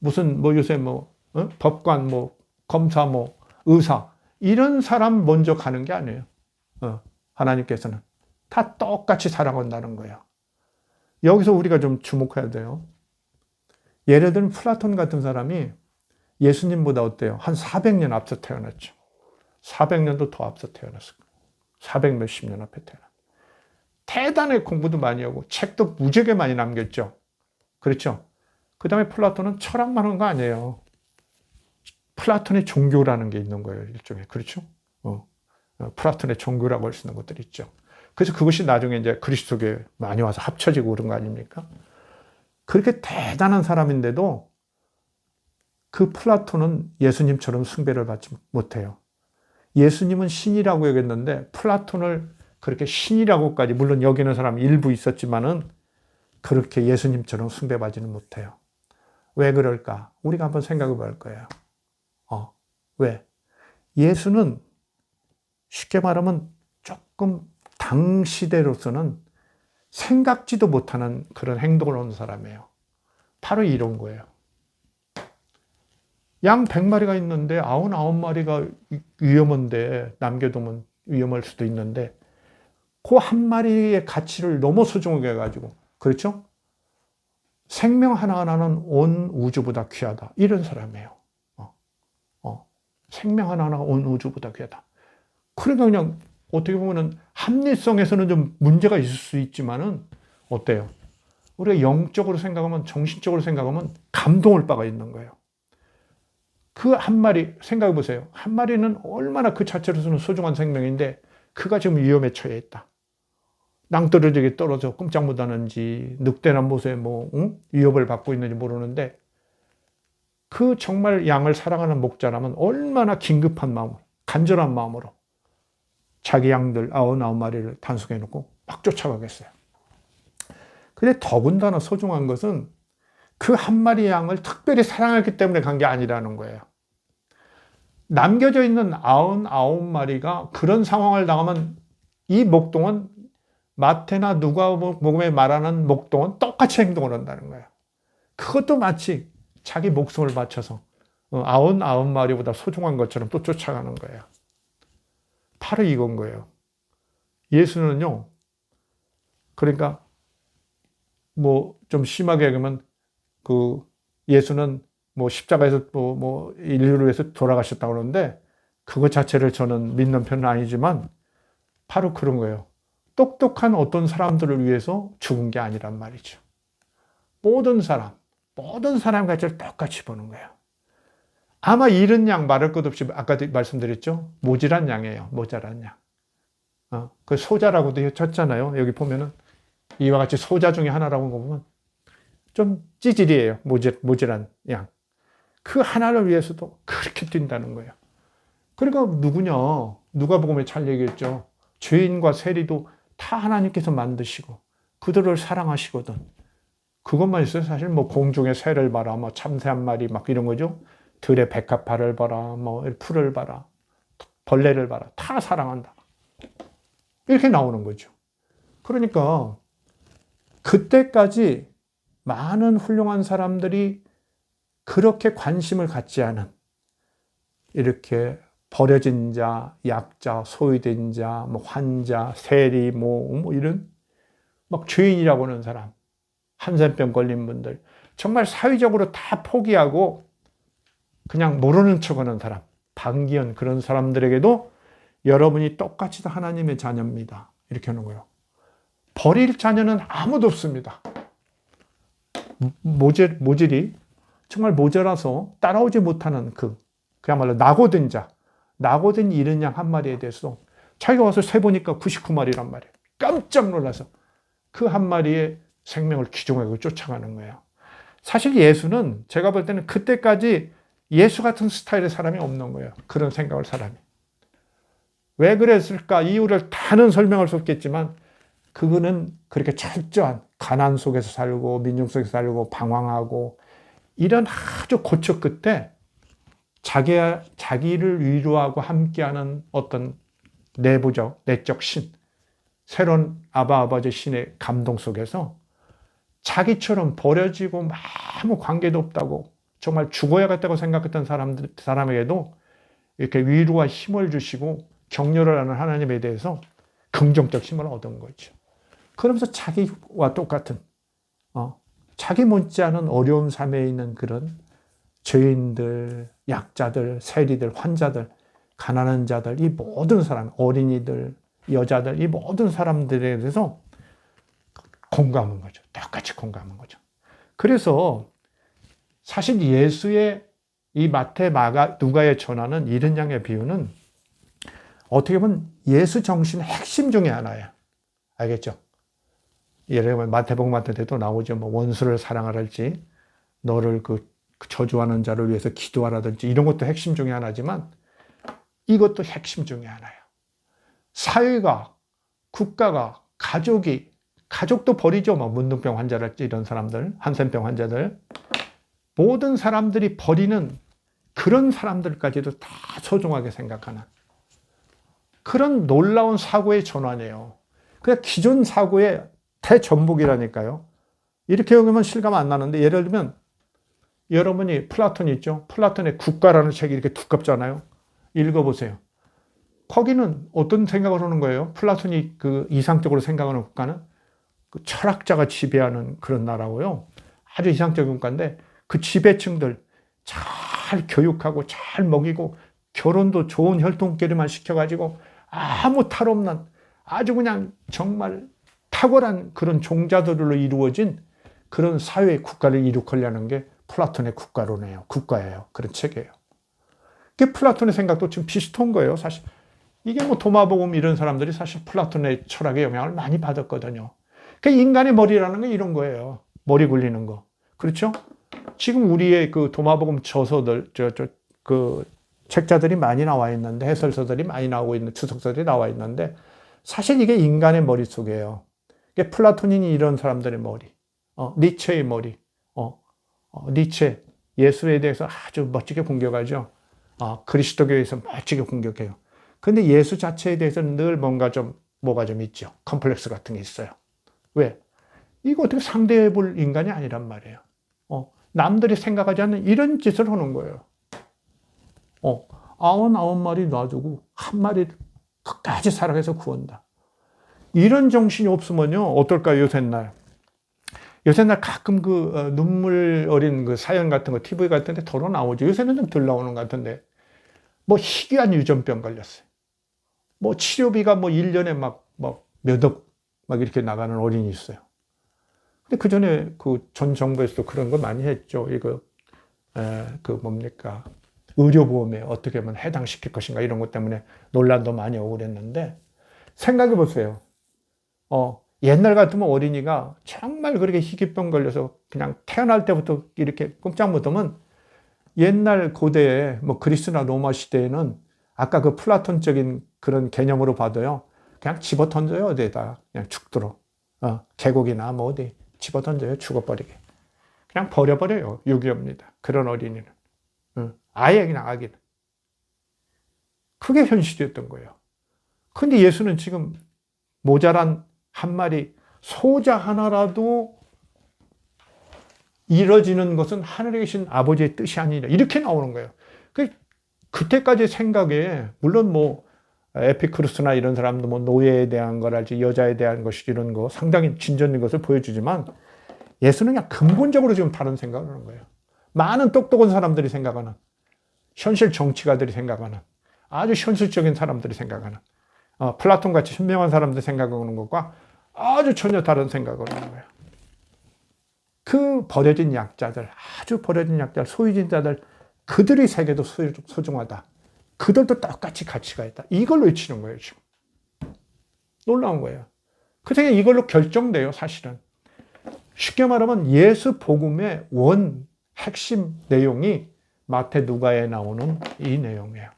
무슨 뭐 요새 뭐 법관, 뭐 검사, 뭐 의사, 이런 사람 먼저 가는 게 아니에요. 하나님께서는 다 똑같이 살아간다는 거예요. 여기서 우리가 좀 주목해야 돼요. 예를 들면 플라톤 같은 사람이 예수님보다 어때요? 한 400년 앞서 태어났죠. 400년도 더 앞서 태어났을 거예요. 400 몇십 년 앞에 태어났어요. 대단히 공부도 많이 하고 책도 무지하게 많이 남겼죠. 그렇죠? 그 다음에 플라톤은 철학만 한 거 아니에요. 플라톤의 종교라는 게 있는 거예요. 일종의. 그렇죠? 플라톤의 종교라고 할 수 있는 것들이 있죠. 그래서 그것이 나중에 이제 그리스도교에 많이 와서 합쳐지고 그런 거 아닙니까? 그렇게 대단한 사람인데도 그 플라톤은 예수님처럼 숭배를 받지 못해요. 예수님은 신이라고 여겼는데 플라톤을 그렇게 신이라고까지, 물론 여기는 사람 일부 있었지만은 그렇게 예수님처럼 숭배받지는 못해요. 왜 그럴까? 우리가 한번 생각해 볼 거예요. 왜? 예수는 쉽게 말하면 조금 당시대로서는 생각지도 못하는 그런 행동을 하는 사람이에요. 바로 이런 거예요. 양 100마리가 있는데 99마리가 위험한데, 남겨두면 위험할 수도 있는데 그 한 마리의 가치를 너무 소중하게 해가지고, 그렇죠? 생명 하나하나는 온 우주보다 귀하다. 이런 사람이에요. 생명 하나하나가 온 우주보다 귀하다. 그러니까 그냥 어떻게 보면은 합리성에서는 좀 문제가 있을 수 있지만은 어때요? 우리가 영적으로 생각하면, 정신적으로 생각하면 감동할 바가 있는 거예요. 그 한 마리 생각해 보세요. 한 마리는 얼마나 그 자체로서는 소중한 생명인데 그가 지금 위험에 처해 있다. 낭떠러지게 떨어져 꼼짝 못하는지 늑대나 못에 위협을 받고 있는지 모르는데 그 정말 양을 사랑하는 목자라면 얼마나 긴급한 마음으로 간절한 마음으로 자기 양들 99마리를 단속해 놓고 막 쫓아가겠어요. 근데 더군다나 소중한 것은 그 한 마리 양을 특별히 사랑했기 때문에 간 게 아니라는 거예요. 남겨져 있는 99마리가 그런 상황을 당하면 이 목동은 마태나 누가복음에 말하는 목동은 똑같이 행동을 한다는 거예요. 그것도 마치 자기 목숨을 바쳐서 99마리보다 소중한 것처럼 또 쫓아가는 거예요. 바로 이건 거예요. 예수는요, 그러니까 좀 심하게 얘기하면 예수는 십자가에서 인류를 위해서 돌아가셨다고 그러는데 그것 자체를 저는 믿는 편은 아니지만 바로 그런 거예요. 똑똑한 어떤 사람들을 위해서 죽은 게 아니란 말이죠. 모든 사람 가치를 똑같이 보는 거예요. 아마 잃은 양 말할 것 없이 아까도 말씀드렸죠. 모질한 양이에요. 모자란 양. 그 소자라고도 쳤잖아요. 여기 보면은 이와 같이 소자 중에 하나라고 보면 좀 찌질이에요. 모질한 양. 그 하나를 위해서도 그렇게 뛴다는 거예요. 그러니까 누가복음에 잘 얘기했죠. 죄인과 세리도 다 하나님께서 만드시고 그들을 사랑하시거든. 그것만 있어요. 사실 공중의 새를 봐라, 참새 한 마리 이런 거죠. 들의 백합화를 봐라, 풀을 봐라, 벌레를 봐라, 다 사랑한다. 이렇게 나오는 거죠. 그러니까 그때까지 많은 훌륭한 사람들이 그렇게 관심을 갖지 않은 이렇게 버려진 자, 약자, 소외된 자, 환자, 세리, 이런 죄인이라고 하는 사람, 한센병 걸린 분들, 정말 사회적으로 다 포기하고 그냥 모르는 척하는 사람, 방기현 그런 사람들에게도 여러분이 똑같이 다 하나님의 자녀입니다. 이렇게 하는 거예요. 버릴 자녀는 아무도 없습니다. 모질이 정말 모자라서 따라오지 못하는 그야말로 낙오된 잃은 양 한 마리에 대해서 자기가 와서 세보니까 99마리란 말이에요. 깜짝 놀라서 그 한 마리의 생명을 귀중하게 쫓아가는 거예요. 사실 예수는 제가 볼 때는 그때까지 예수 같은 스타일의 사람이 없는 거예요. 그런 생각을 사람이. 왜 그랬을까? 이유를 다는 설명할 수 없겠지만 그거는 그렇게 철저한 가난 속에서 살고 민중 속에서 살고 방황하고 이런 아주 고초 끝에 자기를 위로하고 함께하는 어떤 내적 신, 새로운 아버지 신의 감동 속에서 자기처럼 버려지고 아무 관계도 없다고 정말 죽어야겠다고 생각했던 사람에게도 이렇게 위로와 힘을 주시고 격려를 하는 하나님에 대해서 긍정적 힘을 얻은 거죠. 그러면서 자기와 똑같은 자기 못지않은 어려운 삶에 있는 그런 죄인들, 약자들, 세리들, 환자들, 가난한 자들, 이 모든 사람, 어린이들, 여자들, 이 모든 사람들에 대해서 공감한 거죠. 똑같이 공감한 거죠. 그래서 사실 예수의 이 마태, 마가, 누가에 전하는 잃은 양의 비유는 어떻게 보면 예수 정신의 핵심 중에 하나예요. 알겠죠? 예를 들면 마태복음 같은 데도 나오죠. 원수를 사랑하랄지, 너를 저주하는 자를 위해서 기도하라든지 이런 것도 핵심 중에 하나지만 이것도 핵심 중에 하나예요. 사회가, 국가가, 가족도 버리죠. 문둥병 환자랄지 이런 사람들, 한센병 환자들. 모든 사람들이 버리는 그런 사람들까지도 다 소중하게 생각하는 그런 놀라운 사고의 전환이에요. 그냥 기존 사고의 대전복이라니까요. 이렇게 여기면 실감 안 나는데 예를 들면 여러분이 플라톤 있죠? 플라톤의 국가라는 책이 이렇게 두껍잖아요. 읽어보세요. 거기는 어떤 생각을 하는 거예요? 플라톤이 이상적으로 생각하는 국가는 철학자가 지배하는 그런 나라고요. 아주 이상적인 국가인데 그 지배층들 잘 교육하고 잘 먹이고 결혼도 좋은 혈통끼리만 시켜가지고 아무 탈 없는 아주 그냥 정말 탁월한 그런 종자들로 이루어진 그런 사회 국가를 이룩하려는 게 플라톤의 국가예요. 그런 책이에요. 그 플라톤의 생각도 지금 비슷한 거예요. 사실 이게 뭐 도마복음 이런 사람들이 사실 플라톤의 철학의 영향을 많이 받았거든요. 그러니까 인간의 머리라는 게 이런 거예요. 머리 굴리는 거. 그렇죠? 지금 우리의 그 도마복음 저서들, 그 책자들이 많이 나와 있는데, 해설서들이 많이 나오고 있는, 추석서들이 나와 있는데, 사실 이게 인간의 머릿속이에요. 이게 플라토닌이 이런 사람들의 머리, 니체의 머리, 니체, 예수에 대해서 아주 멋지게 공격하죠. 그리스도교에서 멋지게 공격해요. 근데 예수 자체에 대해서는 늘 뭐가 좀 있죠. 컴플렉스 같은 게 있어요. 왜? 이거 어떻게 상대해 볼 인간이 아니란 말이에요. 남들이 생각하지 않는 이런 짓을 하는 거예요. 99마리 놔두고 한 마리를 끝까지 사랑해서 구한다. 이런 정신이 없으면요, 어떨까요, 요새날? 요새날 가끔 눈물 어린 그 사연 같은 거, TV 같은 데 덜어 나오죠. 요새는 좀 덜 나오는 것 같은데. 뭐 희귀한 유전병 걸렸어요. 뭐 치료비가 뭐 1년에 몇 억 막 이렇게 나가는 어린이 있어요. 근데 그 전에 그 전 정부에서도 그런 거 많이 했죠. 뭡니까. 의료보험에 어떻게 하면 해당시킬 것인가 이런 것 때문에 논란도 많이 오고 그랬는데 생각해 보세요. 옛날 같으면 어린이가 정말 그렇게 희귀병 걸려서 그냥 태어날 때부터 이렇게 꼼짝 못하면 옛날 고대에 뭐 그리스나 로마 시대에는 아까 그 플라톤적인 그런 개념으로 봐도요. 그냥 집어 던져요. 어디에다. 그냥 죽도록. 계곡이나 뭐 어디 집어 던져요. 죽어버리게. 그냥 버려버려요. 유기업입니다. 그런 어린이는. 아예 그냥 아기는. 그게 현실이었던 거예요. 근데 예수는 지금 모자란 한 마리 소자 하나라도 이뤄지는 것은 하늘에 계신 아버지의 뜻이 아니라 이렇게 나오는 거예요. 그때까지 생각에 물론 뭐 에피쿠루스나 이런 사람도 뭐 노예에 대한 거랄지 여자에 대한 것이 이런 거 상당히 진전인 것을 보여주지만 예수는 그냥 근본적으로 지금 다른 생각을 하는 거예요. 많은 똑똑한 사람들이 생각하는 현실 정치가들이 생각하는 아주 현실적인 사람들이 생각하는 플라톤 같이 현명한 사람들이 생각하는 것과 아주 전혀 다른 생각을 하는 거예요. 그 버려진 약자들, 아주 버려진 약자들, 소유진 자들, 그들의 세계도 소중하다. 그들도 똑같이 가치가 있다. 이걸로 외치는 거예요, 지금. 놀라운 거예요. 그래서 이걸로 결정돼요, 사실은. 쉽게 말하면 예수 복음의 핵심 내용이 마태 누가에 나오는 이 내용이에요.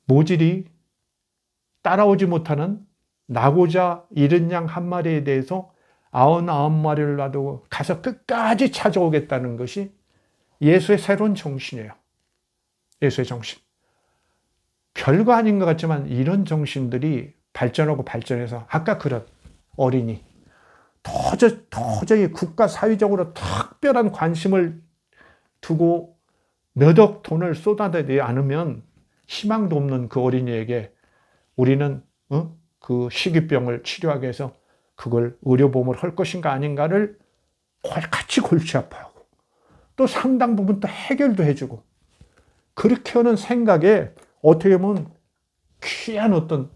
모질이 따라오지 못하는 나고자 잃은 양 한 마리에 대해서 99마리를 놔두고 가서 끝까지 찾아오겠다는 것이 예수의 새로운 정신이에요. 예수의 정신. 별거 아닌 것 같지만 이런 정신들이 발전하고 발전해서 아까 그런 어린이 도저히 국가 사회적으로 특별한 관심을 두고 몇 억 돈을 쏟아내지 않으면 희망도 없는 그 어린이에게 우리는 그 희귀병을 치료하기 위해서 그걸 의료보험을 할 것인가 아닌가를 같이 골치 아파하고 또 상당 부분 또 해결도 해주고 그렇게 하는 생각에 어떻게 보면 귀한 어떤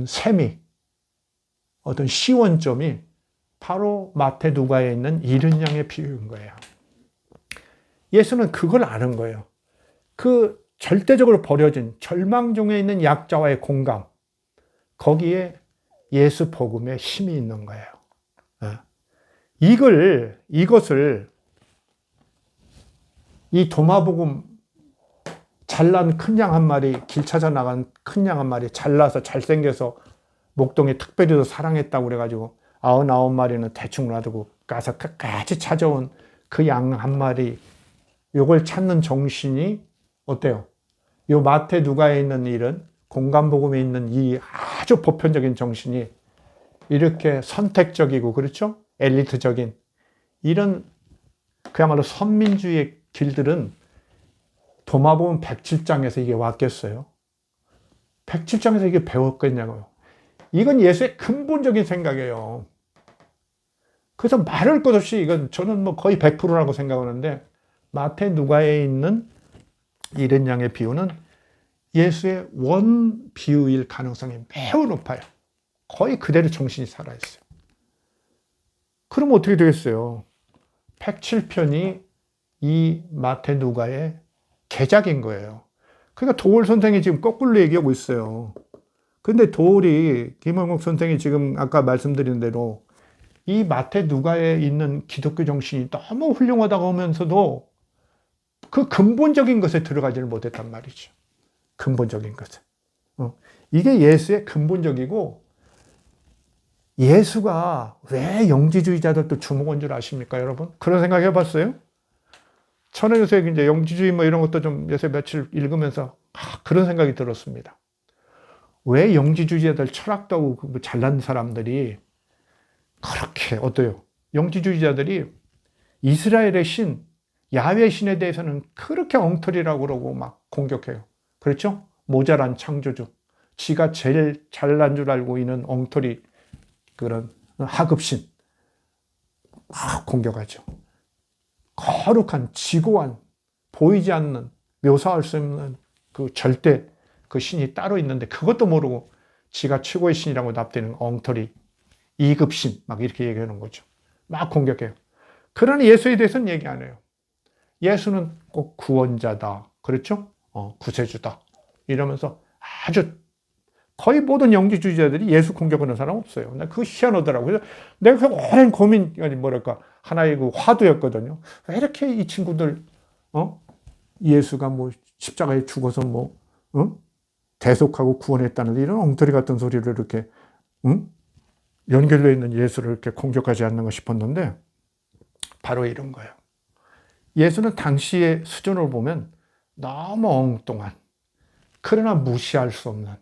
셈이 어떤 시원점이 바로 마태 누가에 있는 잃은 양의 비유인 거예요. 예수는 그걸 아는 거예요. 그 절대적으로 버려진 절망 중에 있는 약자와의 공감, 거기에 예수 복음의 힘이 있는 거예요. 이것을 이 도마복음 잘난 큰 양 한 마리, 길 찾아 나간 큰 양 한 마리 잘나서 잘생겨서 목동에 특별히 더 사랑했다고 그래가지고 99마리는 대충 놔두고 가서 끝까지 찾아온 그 양 한 마리, 요걸 찾는 정신이 어때요? 요 마태 누가에 있는 일은 공간복음에 있는 이 아주 보편적인 정신이 이렇게 선택적이고 그렇죠? 엘리트적인 이런 그야말로 선민주의의 길들은 도마복음 107장에서 이게 왔겠어요? 107장에서 이게 배웠겠냐고요. 이건 예수의 근본적인 생각이에요. 그래서 말할 것 없이 이건 저는 뭐 거의 100%라고 생각하는데 마태 누가에 있는 잃은 양의 비유는 예수의 원 비유일 가능성이 매우 높아요. 거의 그대로 정신이 살아있어요. 그럼 어떻게 되겠어요? 107편이 이 마태 누가의 개작인 거예요. 그러니까 도올 선생이 지금 거꾸로 얘기하고 있어요. 근데 도올이 김원국 선생이 지금 아까 말씀드린 대로 이 마태 누가에 있는 기독교 정신이 너무 훌륭하다고 하면서도 그 근본적인 것에 들어가지를 못했단 말이죠. 근본적인 것에. 이게 예수의 근본적이고, 예수가 왜 영지주의자들도 주목한 줄 아십니까, 여러분? 그런 생각 해봤어요? 저는 요새 이제 영지주의 뭐 이런 것도 좀 요새 며칠 읽으면서 그런 생각이 들었습니다. 왜 영지주의자들 철학도 하고 잘난 사람들이 그렇게 어때요? 영지주의자들이 이스라엘의 신, 야훼 신에 대해서는 그렇게 엉터리라고 그러고 막 공격해요. 그렇죠? 모자란 창조주. 지가 제일 잘난 줄 알고 있는 엉터리 그런 하급신 막 공격하죠. 거룩한 지고한 보이지 않는 묘사할 수 없는 그 절대 그 신이 따로 있는데 그것도 모르고 지가 최고의 신이라고 납대는 엉터리 2급신 막 이렇게 얘기하는 거죠. 막 공격해요. 그러나 예수에 대해서는 얘기 안 해요. 예수는 꼭 구원자다. 그렇죠? 구세주다. 이러면서 아주 거의 모든 영지주의자들이 예수 공격하는 사람 없어요. 나 그거 희한하더라고요. 그래서 내가 오랜 고민, 뭐랄까, 하나의 그 화두였거든요. 왜 이렇게 이 친구들, 예수가 뭐 십자가에 죽어서 뭐, 대속하고 구원했다는 이런 엉터리 같은 소리를 이렇게, 연결되어 있는 예수를 이렇게 공격하지 않는가 싶었는데, 바로 이런 거예요. 예수는 당시의 수준을 보면 너무 엉뚱한, 그러나 무시할 수 없는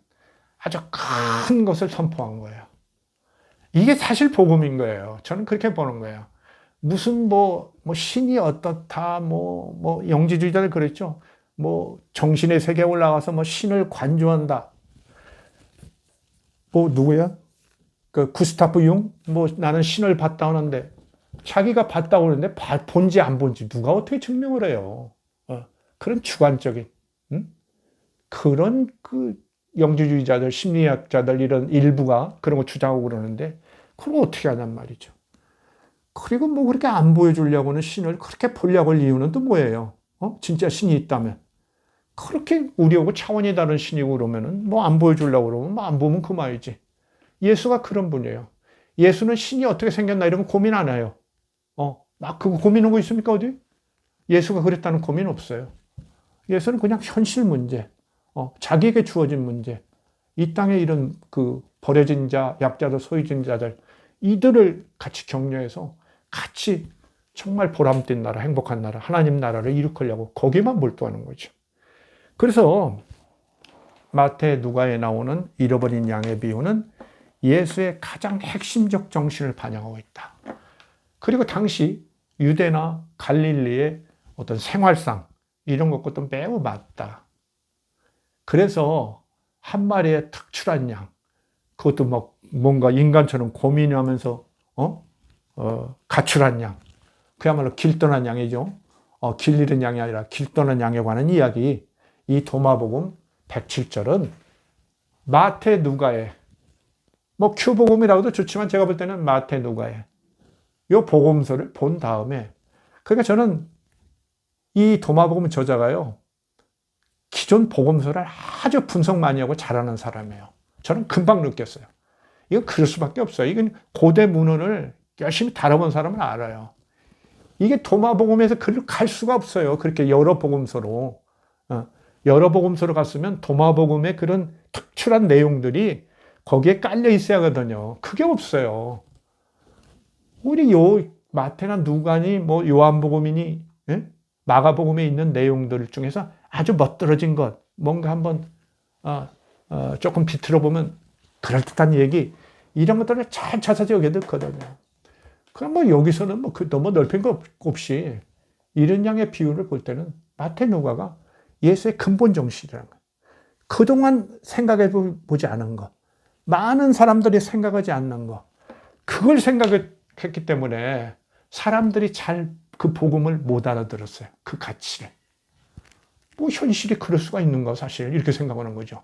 아주 큰 것을 선포한 거예요. 이게 사실 복음인 거예요. 저는 그렇게 보는 거예요. 무슨 뭐 신이 어떻다, 영지주의자들 그랬죠. 정신의 세계에 올라가서 신을 관조한다. 누구야? 그 구스타프 융? 나는 신을 봤다 하는데, 자기가 봤다고 그러는데, 본지 안 본지 누가 어떻게 증명을 해요? 그런 주관적인, 그런 영지주의자들, 심리학자들 이런 일부가 그런 거 주장하고 그러는데 그걸 어떻게 하냔 말이죠. 그리고 그렇게 안 보여주려고는 신을 그렇게 보려고 할 이유는 또 뭐예요? 진짜 신이 있다면. 그렇게 우리하고 차원이 다른 신이고 그러면은 안 보여주려고 그러면 안 보면 그만이지. 예수가 그런 분이에요. 예수는 신이 어떻게 생겼나 이러면 고민 안 해요. 막 그거 고민하고 있습니까, 어디? 예수가 그랬다는 고민 없어요. 예수는 그냥 현실 문제. 자기에게 주어진 문제, 이 땅에 이런 버려진 자, 약자들, 소외진 자들, 이들을 같이 격려해서 같이 정말 보람된 나라, 행복한 나라, 하나님 나라를 이룩하려고 거기만 몰두하는 거죠. 그래서 마태, 누가에 나오는 잃어버린 양의 비유는 예수의 가장 핵심적 정신을 반영하고 있다. 그리고 당시 유대나 갈릴리의 어떤 생활상, 이런 것과도 매우 맞다. 그래서 한 마리의 특출한 양, 그것도 뭔가 인간처럼 고민하면서 가출한 양, 그야말로 길 떠난 양이죠. 길 잃은 양이 아니라 길 떠난 양에 관한 이야기, 이 도마복음 107절은 마태 누가에, 큐복음이라고도 좋지만 제가 볼 때는 마태 누가에 이 복음서를 본 다음에, 그러니까 저는 이 도마복음 저자가요, 기존 복음서를 아주 분석 많이 하고 잘하는 사람이에요. 저는 금방 느꼈어요. 이건 그럴 수밖에 없어요. 이건 고대 문헌을 열심히 다뤄본 사람은 알아요. 이게 도마복음에서 갈 수가 없어요. 그렇게 여러 복음서로. 여러 복음서로 갔으면 도마복음의 그런 특출한 내용들이 거기에 깔려 있어야 하거든요. 그게 없어요. 우리 마태나 누가니 요한복음이니 마가복음에 있는 내용들 중에서 아주 멋들어진 것, 뭔가 한번 조금 비틀어 보면 그럴듯한 얘기, 이런 것들을 잘 찾아서 여기에 넣거든요. 그럼 여기서는 너무 넓힌 거 없이 이런 양의 비유를 볼 때는 마태, 누가가 예수의 근본 정신이라는 거예요. 그동안 생각해 보지 않은 것, 많은 사람들이 생각하지 않는 것, 그걸 생각했기 때문에 사람들이 잘 그 복음을 못 알아들었어요. 그 가치를. 현실이 그럴 수가 있는가, 사실. 이렇게 생각하는 거죠.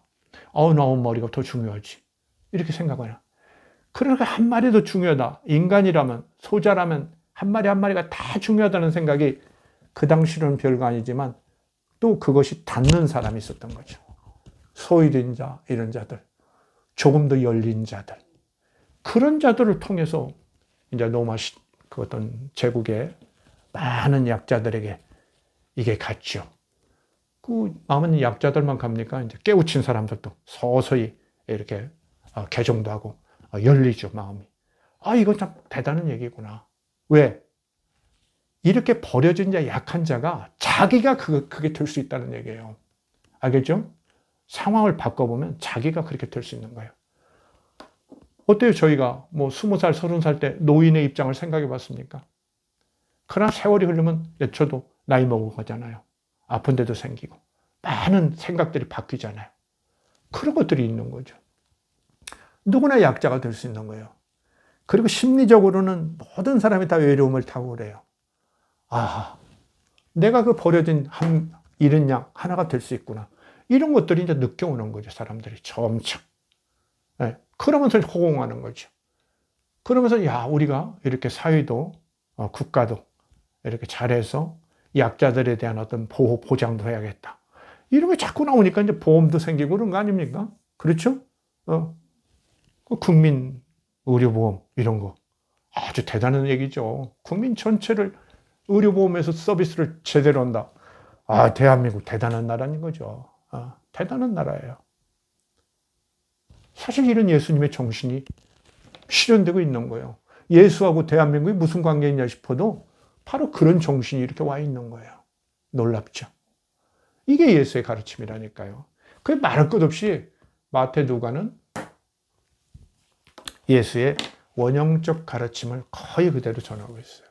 나온 머리가 더 중요하지. 이렇게 생각하냐. 그러니까 한 마리도 중요하다. 인간이라면, 소자라면 한 마리 한 마리가 다 중요하다는 생각이 그 당시로는 별거 아니지만 또 그것이 닿는 사람이 있었던 거죠. 소외된 자, 이런 자들, 조금 더 열린 자들, 그런 자들을 통해서 이제 로마 그 어떤 제국의 많은 약자들에게 이게 갔죠. 그 많은 약자들만 갑니까? 이제 깨우친 사람들도 서서히 이렇게 개종도 하고 열리죠, 마음이. 이건 참 대단한 얘기구나. 왜? 이렇게 버려진 자, 약한 자가 자기가 그게 될 수 있다는 얘기예요. 알겠죠? 상황을 바꿔보면 자기가 그렇게 될 수 있는 거예요. 어때요? 저희가 뭐 20살, 30살 때 노인의 입장을 생각해 봤습니까? 그러나 세월이 흐르면 저도 나이 먹고 가잖아요. 아픈 데도 생기고 많은 생각들이 바뀌잖아요. 그런 것들이 있는 거죠. 누구나 약자가 될 수 있는 거예요. 그리고 심리적으로는 모든 사람이 다 외로움을 타고 그래요. 내가 그 버려진 잃은 양 하나가 될 수 있구나. 이런 것들이 이제 느껴오는 거죠. 사람들이 점차. 네. 그러면서 호응하는 거죠. 그러면서 우리가 이렇게 사회도 국가도 이렇게 잘해서 약자들에 대한 어떤 보호 보장도 해야겠다. 이런 게 자꾸 나오니까 이제 보험도 생기고 그런 거 아닙니까? 그렇죠? 국민 의료보험 이런 거 아주 대단한 얘기죠. 국민 전체를 의료보험에서 서비스를 제대로 한다. 대한민국 대단한 나라인 거죠. 대단한 나라예요. 사실 이런 예수님의 정신이 실현되고 있는 거예요. 예수하고 대한민국이 무슨 관계있냐 싶어도 바로 그런 정신이 이렇게 와 있는 거예요. 놀랍죠? 이게 예수의 가르침이라니까요. 그 말할 것 없이 마태, 누가는 예수의 원형적 가르침을 거의 그대로 전하고 있어요.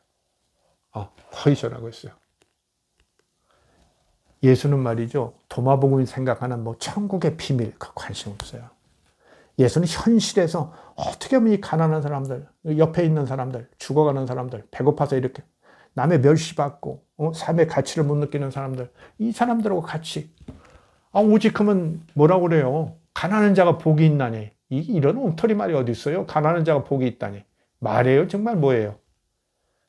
거의 전하고 있어요. 예수는 말이죠. 도마복음이 생각하는 천국의 비밀, 그 관심 없어요. 예수는 현실에서 어떻게 하면 이 가난한 사람들, 옆에 있는 사람들, 죽어가는 사람들, 배고파서 이렇게 남의 멸시받고 삶의 가치를 못 느끼는 사람들, 이 사람들하고 같이 오직 하면 뭐라고 그래요? 가난한 자가 복이 있나니. 이런 엉터리 말이 어디 있어요? 가난한 자가 복이 있다니. 말이에요? 정말 뭐예요?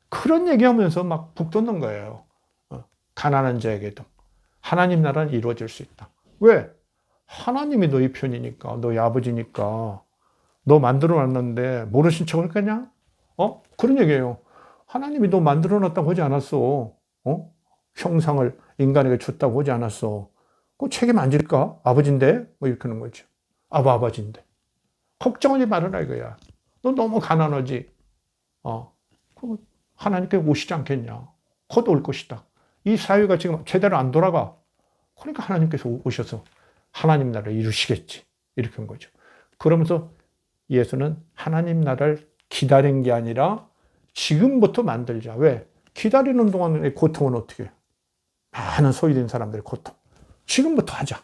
그런 얘기하면서 막 북돋는 거예요. 가난한 자에게도 하나님 나라는 이루어질 수 있다. 왜? 하나님이 너희 편이니까, 너희 아버지니까, 너 만들어 놨는데 모르신 척을 그냥? 그런 얘기예요. 하나님이 너 만들어 놨다고 하지 않았어. 형상을 인간에게 줬다고 하지 않았어. 그 책임 안 질까? 아버지인데? 이렇게 하는 거죠. 아버지인데. 걱정하지 말아라 이거야. 너 너무 가난하지? 하나님께 오시지 않겠냐? 곧 올 것이다. 이 사회가 지금 제대로 안 돌아가. 그러니까 하나님께서 오셔서 하나님 나라를 이루시겠지. 이렇게 한 거죠. 그러면서 예수는 하나님 나라를 기다린 게 아니라 지금부터 만들자. 왜? 기다리는 동안의 고통은 어떻게 해요? 많은 소외된 사람들의 고통. 지금부터 하자.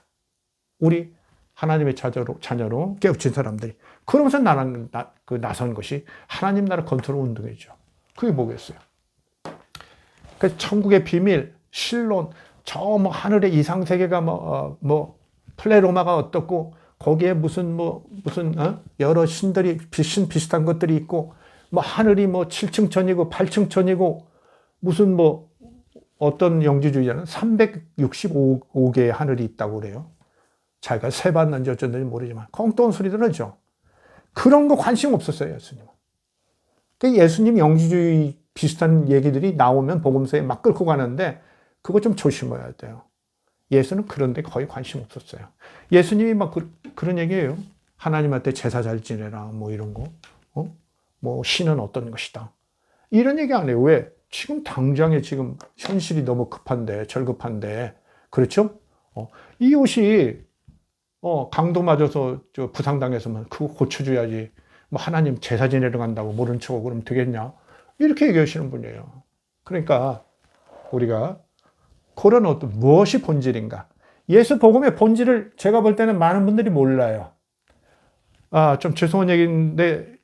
우리 하나님의 자녀로 깨우친 사람들이. 그러면서 나선 것이 하나님 나라 컨트롤 운동이죠. 그게 뭐겠어요? 그 천국의 비밀, 실론, 하늘의 이상세계가 플레로마가 어떻고, 거기에 무슨 여러 신들이 비슷한 것들이 있고, 하늘이 7층 천이고 8층 천이고, 무슨 어떤 영지주의자는 365개의 하늘이 있다고 그래요. 자기가 세봤는지 어쩐지 모르지만 엉뚱한 소리들 하죠. 그런 거 관심 없었어요, 예수님은. 예수님 영지주의 비슷한 얘기들이 나오면 복음서에 막 끌고 가는데 그거 좀 조심해야 돼요. 예수는 그런 데 거의 관심 없었어요. 예수님이 그런 얘기예요. 하나님한테 제사 잘 지내라, 이런 거. 신은 어떤 것이다. 이런 얘기 안 해요. 왜? 지금 당장에 지금 현실이 너무 급한데, 절급한데, 그렇죠? 이 옷이, 강도 맞아서 부상당해서만 그거 고쳐줘야지. 하나님 제사 지내러 간다고 모른 척하고 그러면 되겠냐? 이렇게 얘기하시는 분이에요. 그러니까 우리가 그런 어떤 무엇이 본질인가? 예수 복음의 본질을 제가 볼 때는 많은 분들이 몰라요. 좀 죄송한 얘기인데,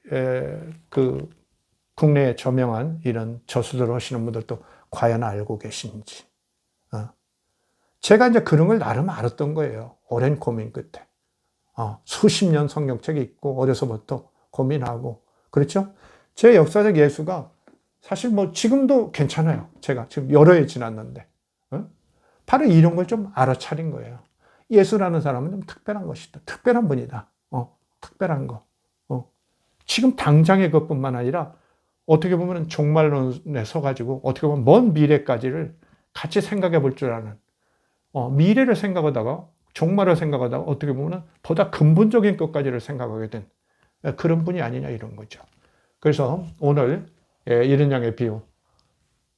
국내에 저명한 이런 저수들을 하시는 분들도 과연 알고 계신지. 제가 이제 그런 걸 나름 알았던 거예요. 오랜 고민 끝에. 수십 년 성경책이 있고, 어려서부터 고민하고. 그렇죠? 제 역사적 예수가 사실 지금도 괜찮아요. 제가 지금 여러 해 지났는데. 바로 이런 걸 좀 알아차린 거예요. 예수라는 사람은 좀 특별한 것이다. 특별한 분이다. 특별한 거. 지금 당장의 것뿐만 아니라 어떻게 보면 종말론에 서가지고 어떻게 보면 먼 미래까지를 같이 생각해 볼 줄 아는, 미래를 생각하다가 종말을 생각하다가 어떻게 보면 보다 근본적인 것까지를 생각하게 된 그런 분이 아니냐 이런 거죠. 그래서 오늘 이른 양의 비유,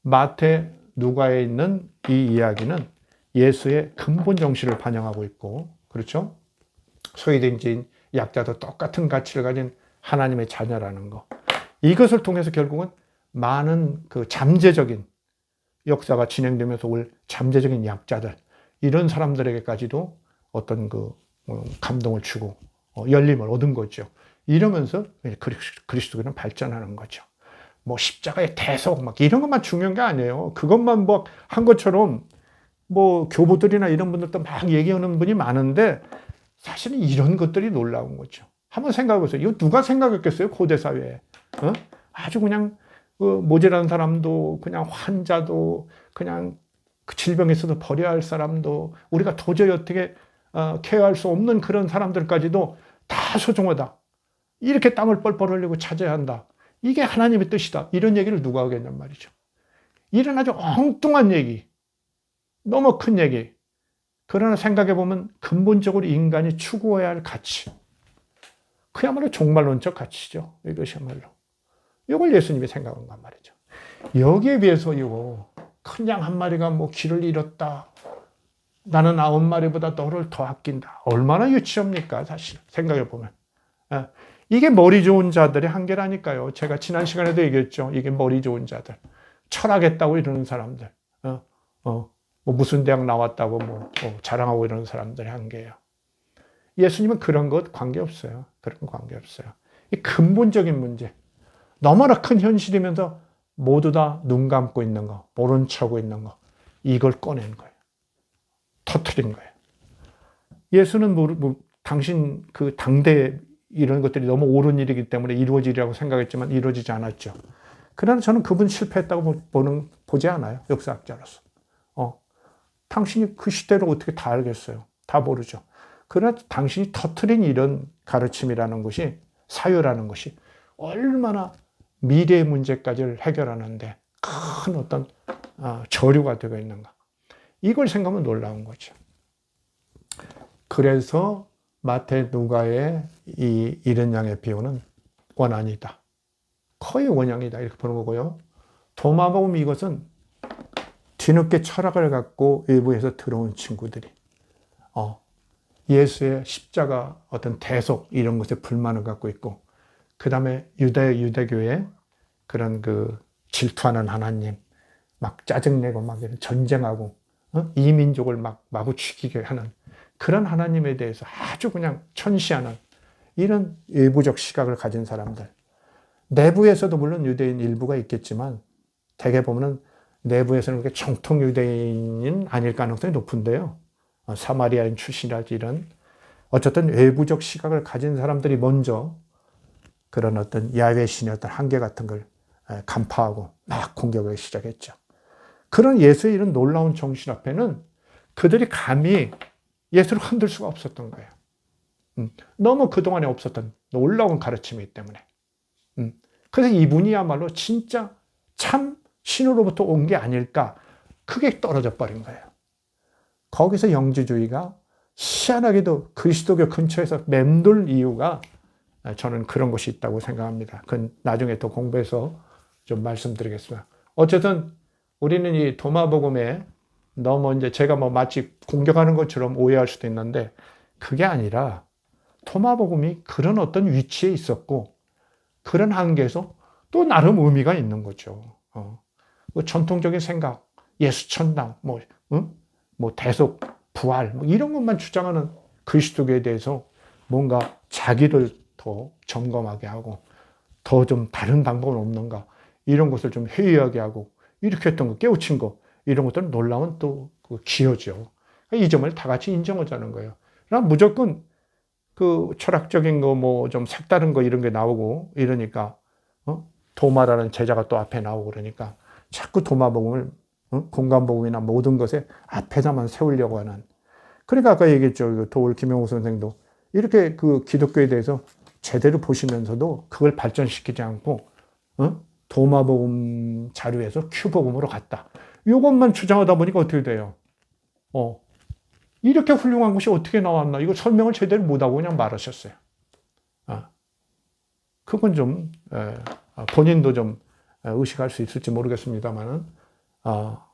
마태, 누가에 있는 이 이야기는 예수의 근본 정신을 반영하고 있고, 그렇죠? 소외된 지인, 약자도 똑같은 가치를 가진 하나님의 자녀라는 거. 이것을 통해서 결국은 많은 그 잠재적인 역사가 진행되면서 올 잠재적인 약자들, 이런 사람들에게까지도 어떤 그 감동을 주고 열림을 얻은 거죠. 이러면서 그리스도교는 발전하는 거죠. 뭐 십자가의 대속 막 이런 것만 중요한 게 아니에요. 그것만 뭐 한 것처럼 뭐 교부들이나 이런 분들도 막 얘기하는 분이 많은데 사실은 이런 것들이 놀라운 거죠. 한번 생각해 보세요. 이거 누가 생각했겠어요? 고대 사회에. 아주 그냥 모자란 사람도, 그냥 환자도, 그냥 그 질병에 있어서 버려야 할 사람도, 우리가 도저히 어떻게 케어할 수 없는 그런 사람들까지도 다 소중하다. 이렇게 땀을 뻘뻘 흘리고 찾아야 한다. 이게 하나님의 뜻이다. 이런 얘기를 누가 하겠냔 말이죠. 이런 아주 엉뚱한 얘기, 너무 큰 얘기. 그러나 생각해보면 근본적으로 인간이 추구해야 할 가치, 그야말로 종말론적 가치죠. 이것이야말로. 이걸 예수님이 생각한 건 말이죠. 여기에 비해서 이거 큰 양 한 마리가 뭐 길을 잃었다, 나는 9마리보다 너를 더 아낀다, 얼마나 유치합니까 사실 생각해보면. 이게 머리 좋은 자들의 한계라니까요. 제가 지난 시간에도 얘기했죠. 이게 머리 좋은 자들, 철학했다고 이러는 사람들, 뭐 무슨 대학 나왔다고 뭐 자랑하고 이러는 사람들의 한계예요. 예수님은 그런 것 관계없어요. 그런 거 관계없어요. 이 근본적인 문제, 너무나 큰 현실이면서 모두 다 눈 감고 있는 거, 모른 척하고 있는 거, 이걸 꺼낸 거예요. 터트린 거예요. 예수는 당신 그 당대 이런 것들이 너무 옳은 일이기 때문에 이루어지리라고 생각했지만 이루어지지 않았죠. 그러나 저는 그분 실패했다고 보지 않아요. 역사학자로서. 당신이 그 시대를 어떻게 다 알겠어요. 다 모르죠. 그러나 당신이 터트린 이런 가르침이라는 것이, 사유라는 것이 얼마나 미래의 문제까지를 해결하는데 큰 어떤 저류가 되고 있는가. 이걸 생각하면 놀라운 거죠. 그래서 마태, 누가의 이 이른 양의 비유는 원안이다. 거의 원형이다. 이렇게 보는 거고요. 도마복음 이것은 뒤늦게 철학을 갖고 일부에서 들어온 친구들이 예수의 십자가 어떤 대속 이런 것에 불만을 갖고 있고, 그 다음에 유대교의 그런 그 질투하는 하나님, 막 짜증내고 막 이런 전쟁하고 이민족을 막 마구 죽이게 하는 그런 하나님에 대해서 아주 그냥 천시하는 이런 외부적 시각을 가진 사람들. 내부에서도 물론 유대인 일부가 있겠지만 대개 보면은 내부에서는 그렇게 정통 유대인은 아닐 가능성이 높은데요. 사마리아인 출신이라든지 이런 어쨌든 외부적 시각을 가진 사람들이 먼저 그런 어떤 야훼 신의 어떤 한계 같은 걸 간파하고 막 공격을 시작했죠. 그런 예수의 이런 놀라운 정신 앞에는 그들이 감히 예수를 흔들 수가 없었던 거예요. 너무 그동안에 없었던 놀라운 가르침이기 때문에. 그래서 이분이야말로 진짜 참 신으로부터 온 게 아닐까, 크게 떨어져 버린 거예요. 거기서 영지주의가 희한하게도 그리스도교 근처에서 맴돌 이유가 저는 그런 것이 있다고 생각합니다. 그건 나중에 더 공부해서 좀 말씀드리겠습니다. 어쨌든 우리는 이 도마복음에 너무 이제 제가 뭐 마치 공격하는 것처럼 오해할 수도 있는데 그게 아니라 도마복음이 그런 어떤 위치에 있었고 그런 한계에서 또 나름 의미가 있는 거죠. 그 전통적인 생각, 예수천당, 뭐 대속, 부활, 뭐 이런 것만 주장하는 그리스도교에 대해서 뭔가 자기를 더 점검하게 하고 더 좀 다른 방법은 없는가, 이런 것을 좀 회의하게 하고 이렇게 했던 거, 깨우친 거, 이런 것들은 놀라운 또 기여죠. 이 점을 다 같이 인정하자는 거예요. 그러나 무조건 그 철학적인 거 뭐 좀 색다른 거 이런 게 나오고 이러니까 도마라는 제자가 또 앞에 나오고 그러니까 자꾸 도마복음을 공간복음이나 모든 것에 앞에다만 세우려고 하는. 그러니까 아까 얘기했죠. 도울 김영우 선생도 이렇게 그 기독교에 대해서 제대로 보시면서도 그걸 발전시키지 않고 도마복음 자료에서 큐복음으로 갔다. 이것만 주장하다 보니까 어떻게 돼요? 이렇게 훌륭한 것이 어떻게 나왔나? 이거 설명을 제대로 못하고 그냥 말하셨어요. 그건 좀 본인도 좀 의식할 수 있을지 모르겠습니다만은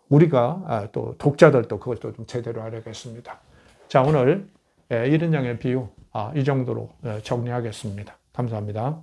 우리가 또 독자들도 그것도 좀 제대로 알아야겠습니다. 자, 오늘 이런 양의 비유 이 정도로 정리하겠습니다. 감사합니다.